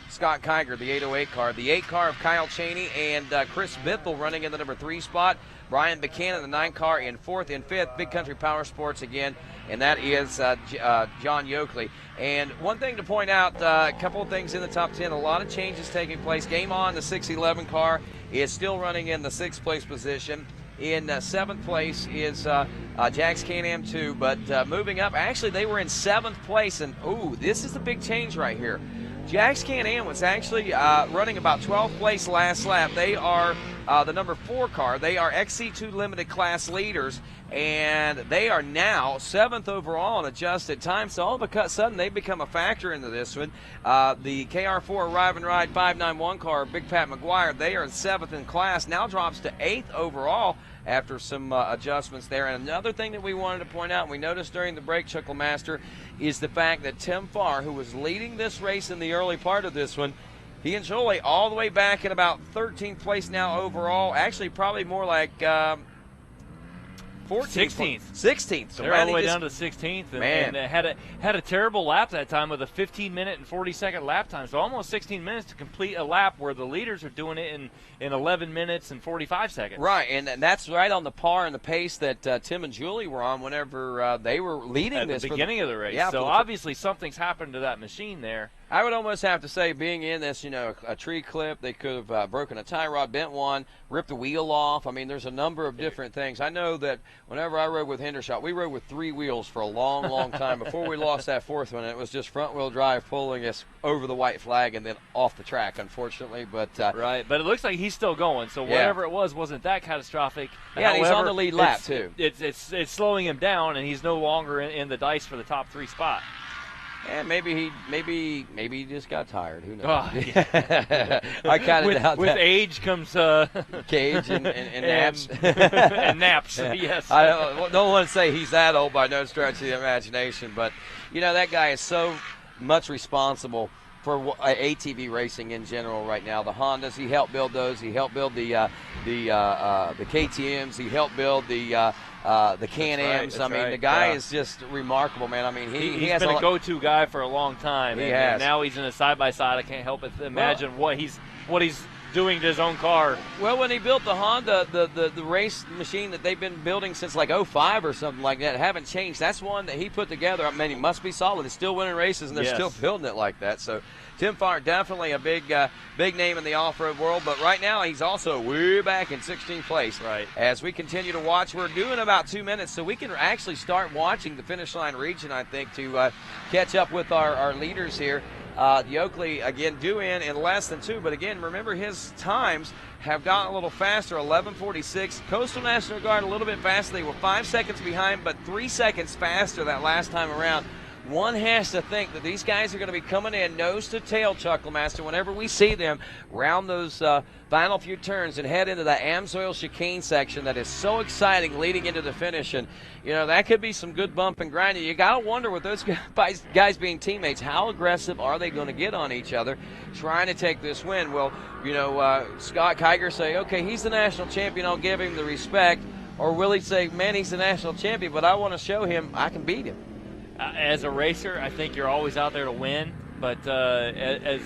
Scott Kiger, the 808 car. The 8 car of Kyle Cheney and Chris Bithell running in the number 3 spot. Brian Buchanan, the 9 car, in 4th and 5th. Big Country Power Sports again, and that is John Yoakley. And one thing to point out, a couple of things in the top 10, a lot of changes taking place. Game On, the 611 car, is still running in the 6th place position. In 7th place is Jax Can-Am 2, but moving up, actually they were in 7th place, and this is the big change right here. Jax Can-Am was actually running about 12th place last lap. They are the number 4 car. They are XC2 limited class leaders, and they are now 7th overall in adjusted time. So all of a sudden they become a factor into this one. The KR4 Arrive and Ride 591 car, Big Pat McGuire, they are 7th in class, now drops to 8th overall after some adjustments there. And another thing that we wanted to point out, and we noticed during the break, Chuck LeMaster, is the fact that Tim Farr, who was leading this race in the early part of this one, he and Jolie all the way back in about 13th place now overall. Actually, probably more like 16th. 16th. So they're all the way down to the 16th, and had a terrible lap that time with a 15-minute and 40-second lap time. So almost 16 minutes to complete a lap, where the leaders are doing it in 11 minutes and 45 seconds. Right, and that's right on the par and the pace that Tim and Julie were on whenever they were leading at this the beginning of the race. Yeah, so obviously something's happened to that machine there. I would almost have to say, being in this, a tree clip, they could have broken a tie rod, bent one, ripped a wheel off. I mean, there's a number of different things. I know that whenever I rode with Hendershot, we rode with 3 wheels for a long, long time before we lost that 4th one. It was just front-wheel drive pulling us over the white flag and then off the track, unfortunately. But right, but it looks like he's still going, so whatever it wasn't that catastrophic. Yeah, However, he's on the lead lap, too. It's slowing him down, and he's no longer in the dice for the top 3 spot. Yeah, maybe he just got tired. Who knows? Oh, yeah. I kind of doubt with that. age comes cage and naps. And naps. Yes. I don't want to say he's that old by no stretch of the imagination, but that guy is so much responsible for ATV racing in general right now. The Hondas, he helped build those. He helped build the KTMs. He helped build the Can-Ams. That's right. The guy is just remarkable, man. I mean, he's been a go-to guy for a long time. And now he's in a side-by-side. I can't help but imagine what he's doing to his own car. Well, when he built the Honda, the race machine that they've been building since like 05 or something like that, haven't changed. That's one that he put together. I mean, he must be solid. He's still winning races, and they're still building it like that. So Tim Farr, definitely a big name in the off-road world, but right now he's also way back in 16th place. Right. As we continue to watch, we're doing about 2 minutes, so we can actually start watching the finish line region, I think, to catch up with our leaders here. Yoakley, again, due in less than 2, but again, remember his times have gotten a little faster, 11:46. Coastal National Guard a little bit faster. They were 5 seconds behind, but 3 seconds faster that last time around. One has to think that these guys are going to be coming in nose to tail, Chuckle Master, whenever we see them round those final few turns and head into the Amsoil chicane section that is so exciting leading into the finish. And, that could be some good bump and grinding. You got to wonder with those guys being teammates, how aggressive are they going to get on each other trying to take this win? Well, Scott Kiger say, okay, he's the national champion, I'll give him the respect. Or will he say, man, he's the national champion, but I want to show him I can beat him? As a racer, I think you're always out there to win. But as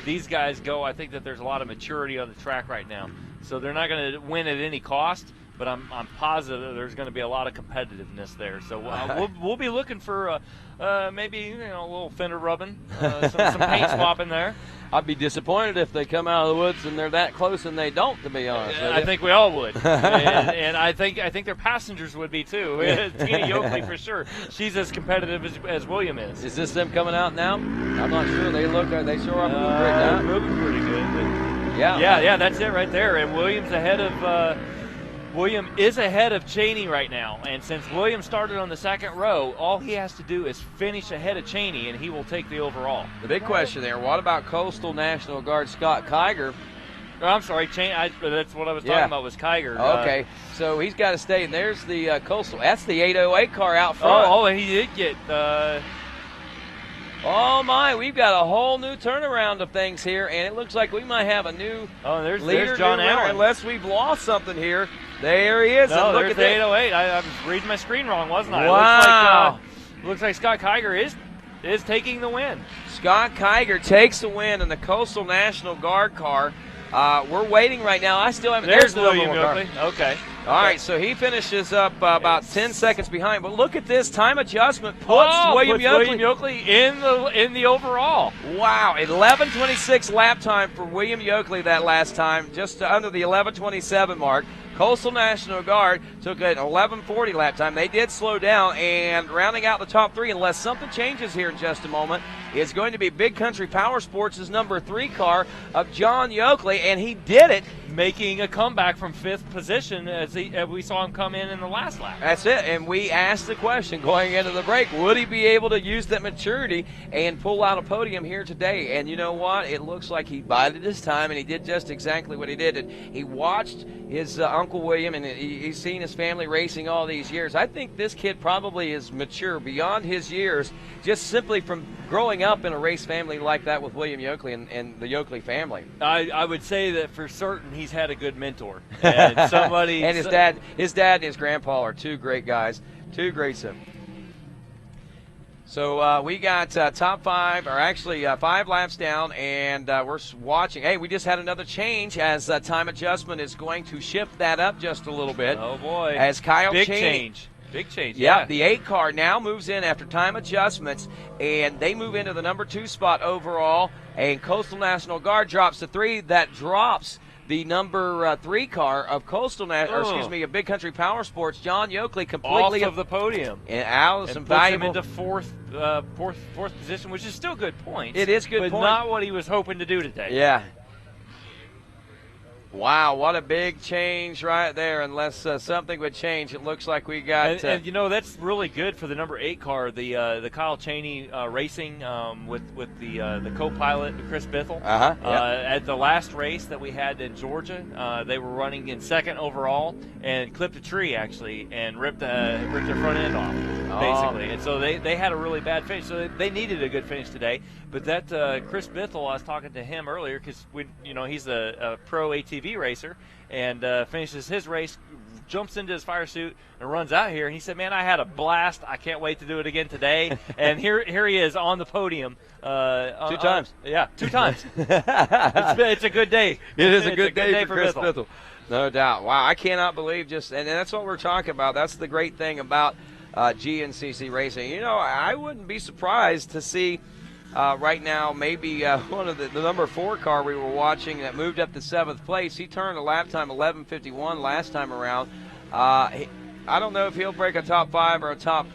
these guys go, I think that there's a lot of maturity on the track right now. So they're not going to win at any cost. But I'm positive that there's going to be a lot of competitiveness there. So we'll be looking for maybe a little fender rubbing, some paint swapping there. I'd be disappointed if they come out of the woods and they're that close and they don't, to be honest. I think we all would, and I think their passengers would be too. Tina Yoakley for sure. She's as competitive as William is. Is this them coming out now? I'm not sure. They sure are moving pretty good. But yeah, that's it right there. And William is ahead of Cheney right now, and since William started on the second row, all he has to do is finish ahead of Cheney, and he will take the overall. The big question there, what about Coastal National Guard Scott Kiger? Oh, I'm sorry, Cheney. That's what I was talking about was Kiger. Okay, so he's got to stay, and there's the Coastal. That's the 808 car out front. Oh, and he did get... Oh, my, we've got a whole new turnaround of things here, and it looks like we might have a new there's leader, John Allen. Unless we've lost something here. There he is. No, and look there's at the 808. I was reading my screen wrong, wasn't I? Wow. Looks like Scott Kiger is taking the win. Scott Kiger takes the win in the Coastal National Guard car. We're waiting right now. I still haven't. There's William Yoakley. Okay. All right, so he finishes up about 10 seconds behind. But look at this time adjustment. Puts William Yoakley in the overall. Wow, 11:26 lap time for William Yoakley that last time, just under the 11:27 mark. Coastal National Guard took an 11:40 lap time. They did slow down, and rounding out the top 3, unless something changes here in just a moment, is going to be Big Country Power Sports' number 3 car of John Yoakley, and he did it. Making a comeback from 5th position as we saw him come in the last lap. That's it, and we asked the question going into the break, would he be able to use that maturity and pull out a podium here today? And you know what? It looks like he bided his time, and he did just exactly what he did. And he watched his Uncle William, and he's seen his family racing all these years. I think this kid probably is mature beyond his years, just simply from growing up in a race family like that with William Yoakley and the Yoakley family. I would say that for certain he's had a good mentor. And somebody and his dad and his grandpa are two great guys, two great siblings. So we got top 5, or actually 5 laps down, and we're watching. Hey, we just had another change as time adjustment is going to shift that up just a little bit. Oh, boy. As Kyle Big Cheney. change. Big change, Yeah, the 8 car now moves in after time adjustments, and they move into the number 2 spot overall, and Coastal National Guard drops to 3. That drops the number 3 car of of Big Country Power Sports, John Yoakley, completely off of the podium. And Allison puts valuable. him into fourth position, which is still good points. It is good but points. not what he was hoping to do today. Yeah. Wow, what a big change right there. Unless something would change, it looks like we got. And you know, that's really good for the number 8 car, the Kyle Cheney Racing with the co-pilot Chris Bithell. At the last race that we had in Georgia, they were running in 2nd overall and clipped a tree actually and ripped their front end off basically. And so they had a really bad finish. So they needed a good finish today. But that Chris Bithell, I was talking to him earlier because he's a pro ATV racer and finishes his race, jumps into his fire suit and runs out here, and he said, man, I had a blast. I can't wait to do it again today. And here he is on the podium 2 times. 2 times. It's a good day. It is a good day for Chris Bithell. No doubt. Wow, I cannot believe and that's what we're talking about. That's the great thing about GNCC racing. I wouldn't be surprised to see right now, maybe one of the number 4 car we were watching that moved up to 7th place. He turned a lap time 11:51 last time around. I don't know if he'll break a top 5 or a top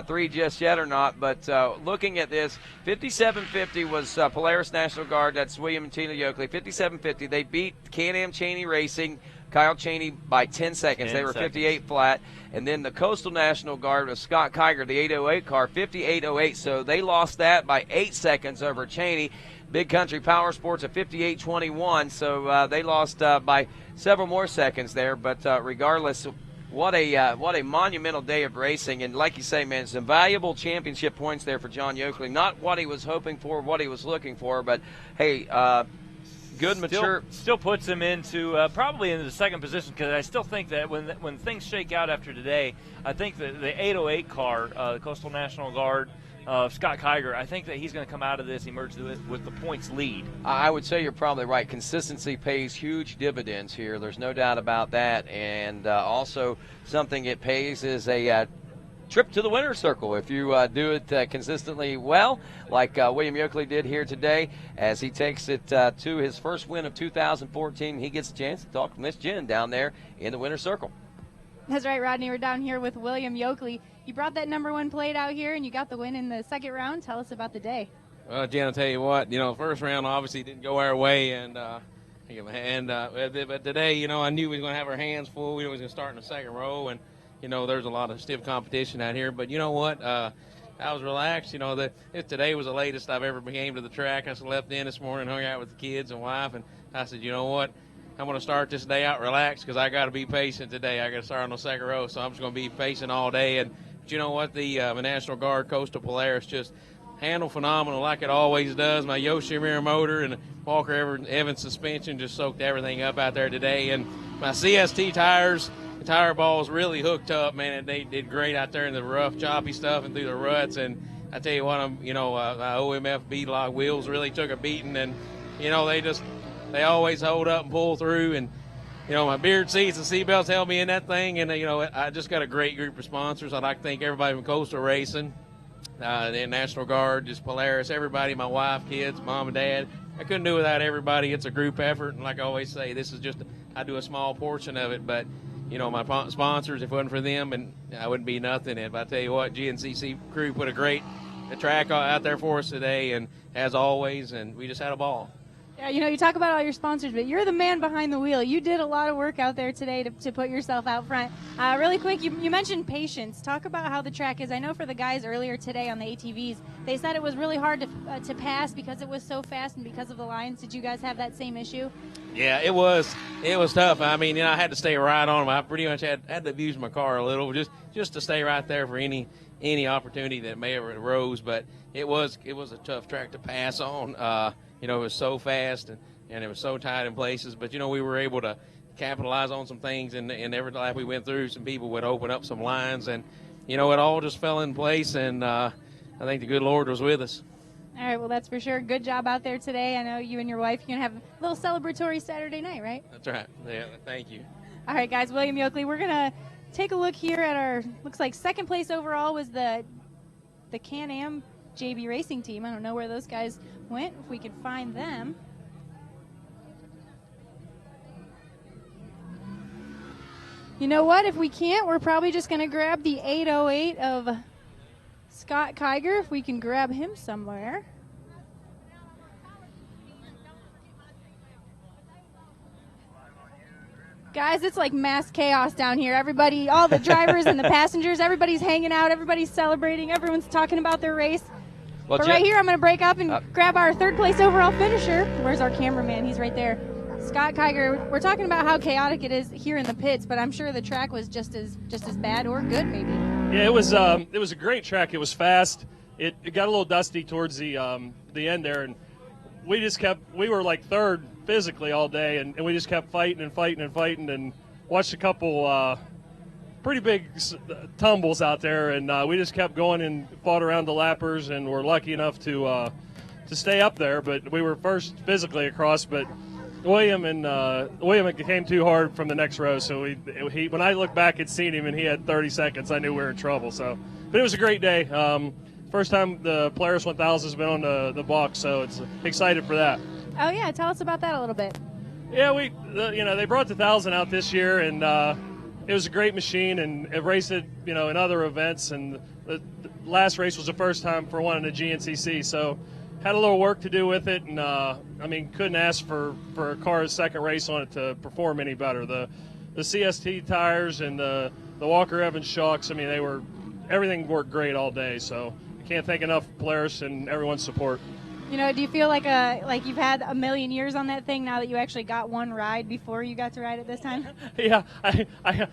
3 just yet or not, but looking at this, 57.50 was Polaris National Guard. That's William and Tina Yoakley. 57.50. They beat Can-Am Cheney Racing, Kyle Cheney, by 10 seconds. They were 58 flat. And then the Coastal National Guard was Scott Kiger, the 808 car, 58.08. So they lost that by 8 seconds over Cheney. Big Country Power Sports at 58.21. So they lost by several more seconds there. But regardless, what a monumental day of racing. And like you say, man, some valuable championship points there for John Yoakley. Not what he was hoping for, what he was looking for, but hey, good, mature. Still puts him into probably into the 2nd position, because I still think that when things shake out after today, I think that the 808 car, the Coastal National Guard, Scott Kiger, I think that he's going to come out of this emerged with the points lead. I would say you're probably right. Consistency pays huge dividends here. There's no doubt about that. And also something it pays is a trip to the winner's circle if you do it consistently well, like William Yoakley did here today, as he takes it to his first win of 2014. He gets a chance to talk to Miss Jen down there in the winner's circle. That's right, Rodney. We're down here with William Yoakley. You brought that number 1 plate out here, and you got the win in the 2nd round. Tell us about the day. Well, Jen, I'll tell you what, first round obviously didn't go our way, but today, I knew we was going to have our hands full. We knew we was going to start in the 2nd row, and there's a lot of stiff competition out here. But you know what? I was relaxed. Today was the latest I've ever came to the track. I slept in this morning, hung out with the kids and wife, and I said, you know what? I'm going to start this day out relaxed because I got to be patient today. I got to start on the 2nd row, so I'm just going to be patient all day. But you know what? The National Guard Coastal Polaris just handled phenomenal like it always does. My Yoshimura motor and Walker Evans suspension just soaked everything up out there today. And my CST tires, the tire balls really hooked up, man, and they did great out there in the rough, choppy stuff and through the ruts. And I tell you what, my OMF beadlock wheels really took a beating, and they always hold up and pull through. And my beard seats and seatbelts held me in that thing. And I just got a great group of sponsors. I'd like to thank everybody from Coastal Racing, the National Guard, just Polaris, everybody, my wife, kids, mom and dad. I couldn't do it without everybody. It's a group effort, and like I always say, this is I do a small portion of it, but my sponsors, if it wasn't for them, and I wouldn't be nothing. And I tell you what, GNCC crew put a great track out there for us today, and as always, and we just had a ball. Yeah, you talk about all your sponsors, but you're the man behind the wheel. You did a lot of work out there today to put yourself out front. Really quick, you mentioned patience. Talk about how the track is. I know for the guys earlier today on the ATVs, they said it was really hard to pass because it was so fast and because of the lines. Did you guys have that same issue? Yeah, it was tough. I mean, I had to stay right on them. I pretty much had to abuse my car a little just to stay right there for any opportunity that may have arose. But it was a tough track to pass on. It was so fast, and and it was so tight in places. But, you know, we were able to capitalize on some things, and every lap we went through, some people would open up some lines, and, you know, it all just fell in place, and I think the good Lord was with us. All right, well, that's for sure. Good job out there today. I know you and your wife, you're going to have a little celebratory Saturday night, right? That's right. Yeah, thank you. All right, guys, William Yoakley, we're going to take a look here at our, looks like second place overall was the Can-Am JB Racing team. I don't know where those guys went, if we could find them. You know what? If we can't, we're probably just going to grab the 808 of Scott Kiger, if we can grab him somewhere. Guys, it's like mass chaos down here. Everybody, all the drivers and the passengers, everybody's hanging out, everybody's celebrating, everyone's talking about their race. Well, but right here, I'm going to break up and grab our third place overall finisher. Where's our cameraman? He's right there. Scott Kiger. We're talking about how chaotic it is here in the pits, but I'm sure the track was just as bad or good, maybe. Yeah, it was a great track. It was fast. It got a little dusty towards the end there, and we were like third physically all day, and we just kept fighting and watched a couple pretty big tumbles out there, and we just kept going and fought around the lappers, and were lucky enough to stay up there. But we were first physically across, but William came too hard from the next row, so when I looked back and seen him and he had 30 seconds, I knew we were in trouble. So, but it was a great day. First time the Polaris 1000 has been on the box, so it's excited for that. Oh yeah, tell us about that a little bit. Yeah, they brought the 1000 out this year, and it was a great machine, and it raced it, in other events, and the last race was the first time for one in the GNCC, so had a little work to do with it, and couldn't ask for a car's second race on it to perform any better. The CST tires and the Walker Evans shocks, everything worked great all day, so I can't thank enough Polaris and everyone's support. Do you feel like you've had a million years on that thing now that you actually got one ride before you got to ride it this time? Yeah, I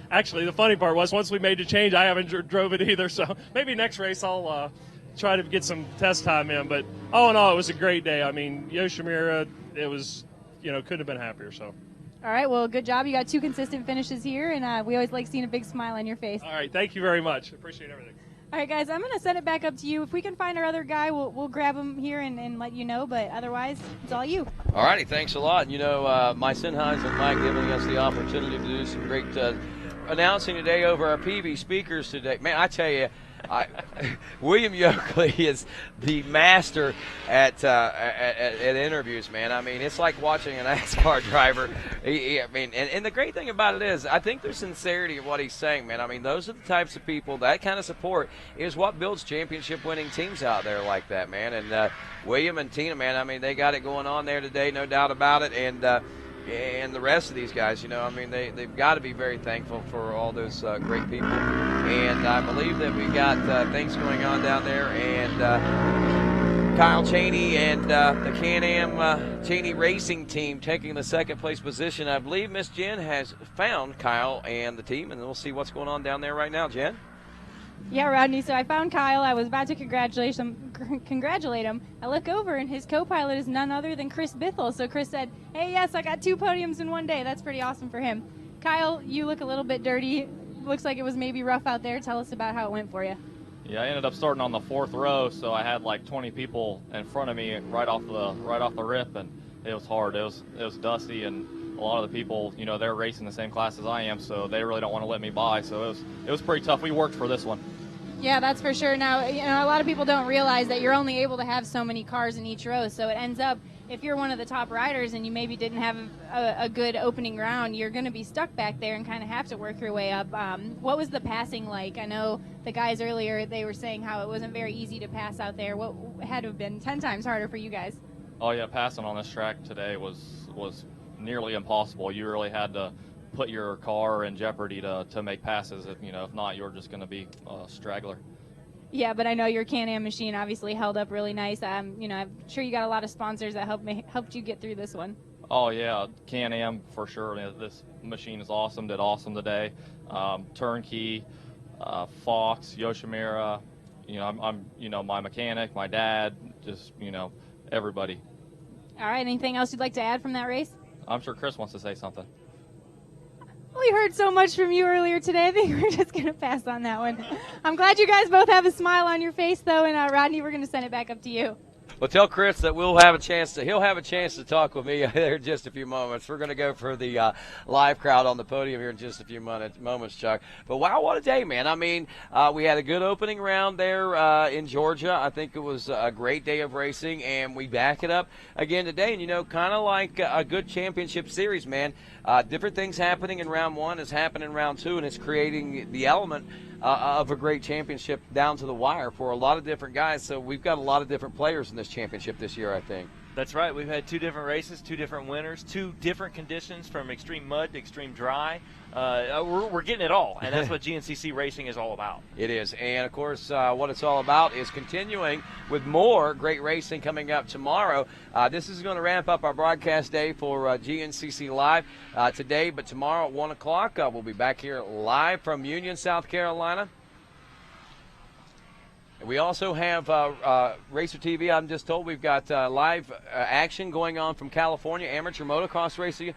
actually, the funny part was once we made the change, I haven't drove it either, so maybe next race I'll try to get some test time in. But all in all, it was a great day. Yoshimura, it was, couldn't have been happier. So. All right, well, good job. You got 2 consistent finishes here, and we always like seeing a big smile on your face. All right, thank you very much. Appreciate everything. All right, guys, I'm going to send it back up to you. If we can find our other guy, we'll grab him here and let you know, but otherwise, it's all you. All righty, thanks a lot. My Sinhines and Mike giving us the opportunity to do some great announcing today over our PV speakers today. Man, I tell you, William Yoakley is the master at interviews, man. It's like watching an NASCAR driver. And the great thing about it is, I think there's sincerity in what he's saying, man. Those are the types of people, that kind of support is what builds championship-winning teams out there like that, man. And William and Tina, man, they got it going on there today, no doubt about it. And the rest of these guys, they've got to be very thankful for all those great people. And I believe that we got things going on down there. And Kyle Cheney and the Can-Am Cheney Racing team taking the second place position. I believe Miss Jen has found Kyle and the team, and we'll see what's going on down there right now. Jen? Yeah, Rodney, so I found Kyle. I was about to congratulate him. I look over, and his co-pilot is none other than Chris Bithell. So Chris said, hey, yes, I got 2 podiums in one day. That's pretty awesome for him. Kyle, you look a little bit dirty. Looks like it was maybe rough out there. Tell us about how it went for you. Yeah, I ended up starting on the 4th row, so I had like 20 people in front of me right off the rip, and it was hard. It was dusty, and a lot of the people, they're racing the same class as I am, so they really don't want to let me by. So it was pretty tough. We worked for this one. Yeah, that's for sure. Now, a lot of people don't realize that you're only able to have so many cars in each row. So it ends up, if you're one of the top riders and you maybe didn't have a good opening round, you're going to be stuck back there and kind of have to work your way up. What was the passing like? I know the guys earlier, they were saying how it wasn't very easy to pass out there. What had to have been 10 times harder for you guys? Oh, yeah, passing on this track today was nearly impossible. You really had to put your car in jeopardy to make passes. If not, you're just going to be a straggler. Yeah, but I know your Can-Am machine obviously held up really nice. I'm sure you got a lot of sponsors that helped you get through this one. Oh yeah, Can-Am for sure. This machine is awesome. Did awesome today. Turnkey, Fox, Yoshimura. I'm my mechanic, my dad, just everybody. All right, anything else you'd like to add from that race? I'm sure Chris wants to say something. We heard so much from you earlier today. I think we're just going to pass on that one. I'm glad you guys both have a smile on your face, though, and Rodney, we're going to send it back up to you. Well, tell Chris that he'll have a chance to talk with me here in just a few moments. We're going to go for the live crowd on the podium here in just a few moments, Chuck. But wow, what a day, man. I mean, we had a good opening round there in Georgia. I think it was a great day of racing, and we back it up again today. And, you know, kind of like a good championship series, man. Different things happening in round one is happening in round two, and it's creating the element of a great championship down to the wire for a lot of different guys. So we've got a lot of different players in this championship this year, I think. That's right. We've had 2 different races, 2 different winners, 2 different conditions from extreme mud to extreme dry. We're getting it all, and that's what GNCC racing is all about. It is. And, of course, what it's all about is continuing with more great racing coming up tomorrow. This is going to ramp up our broadcast day for GNCC Live today, but tomorrow at 1 o'clock, we'll be back here live from Union, South Carolina. We also have RacerTV. I'm just told we've got live action going on from California, amateur motocross racing.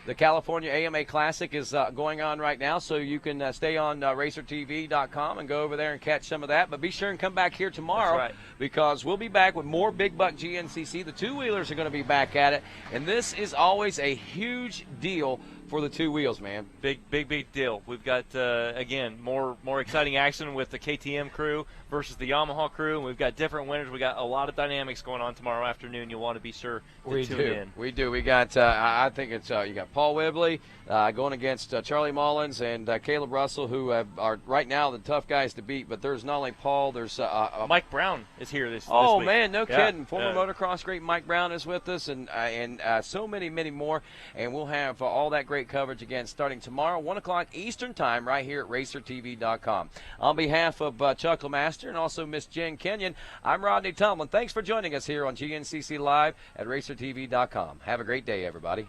The California AMA Classic is going on right now, so you can stay on RacerTV.com and go over there and catch some of that. But be sure and come back here tomorrow because we'll be back with more Big Buck GNCC. The two-wheelers are going to be back at it, and this is always a huge deal for the two wheels, man. Big deal. We've got, again, more exciting action with the KTM crew versus the Yamaha crew, and we've got different winners. We got a lot of dynamics going on tomorrow afternoon. You'll want to be sure to tune in. We do. We got, I think it's, you got Paul Whibley going against Charlie Mullins and Caleb Russell, who are right now the tough guys to beat. But there's not only Paul, there's Mike Brown is here this Oh, week. man, no kidding. Former motocross great Mike Brown is with us, and so many more. And we'll have all that great coverage again starting tomorrow, 1 o'clock Eastern Time, right here at RacerTV.com. On behalf of Chuck LeMaster and also Miss Jen Kenyon, I'm Rodney Tomlin. Thanks for joining us here on GNCC Live at RacerTV.com. Have a great day, everybody.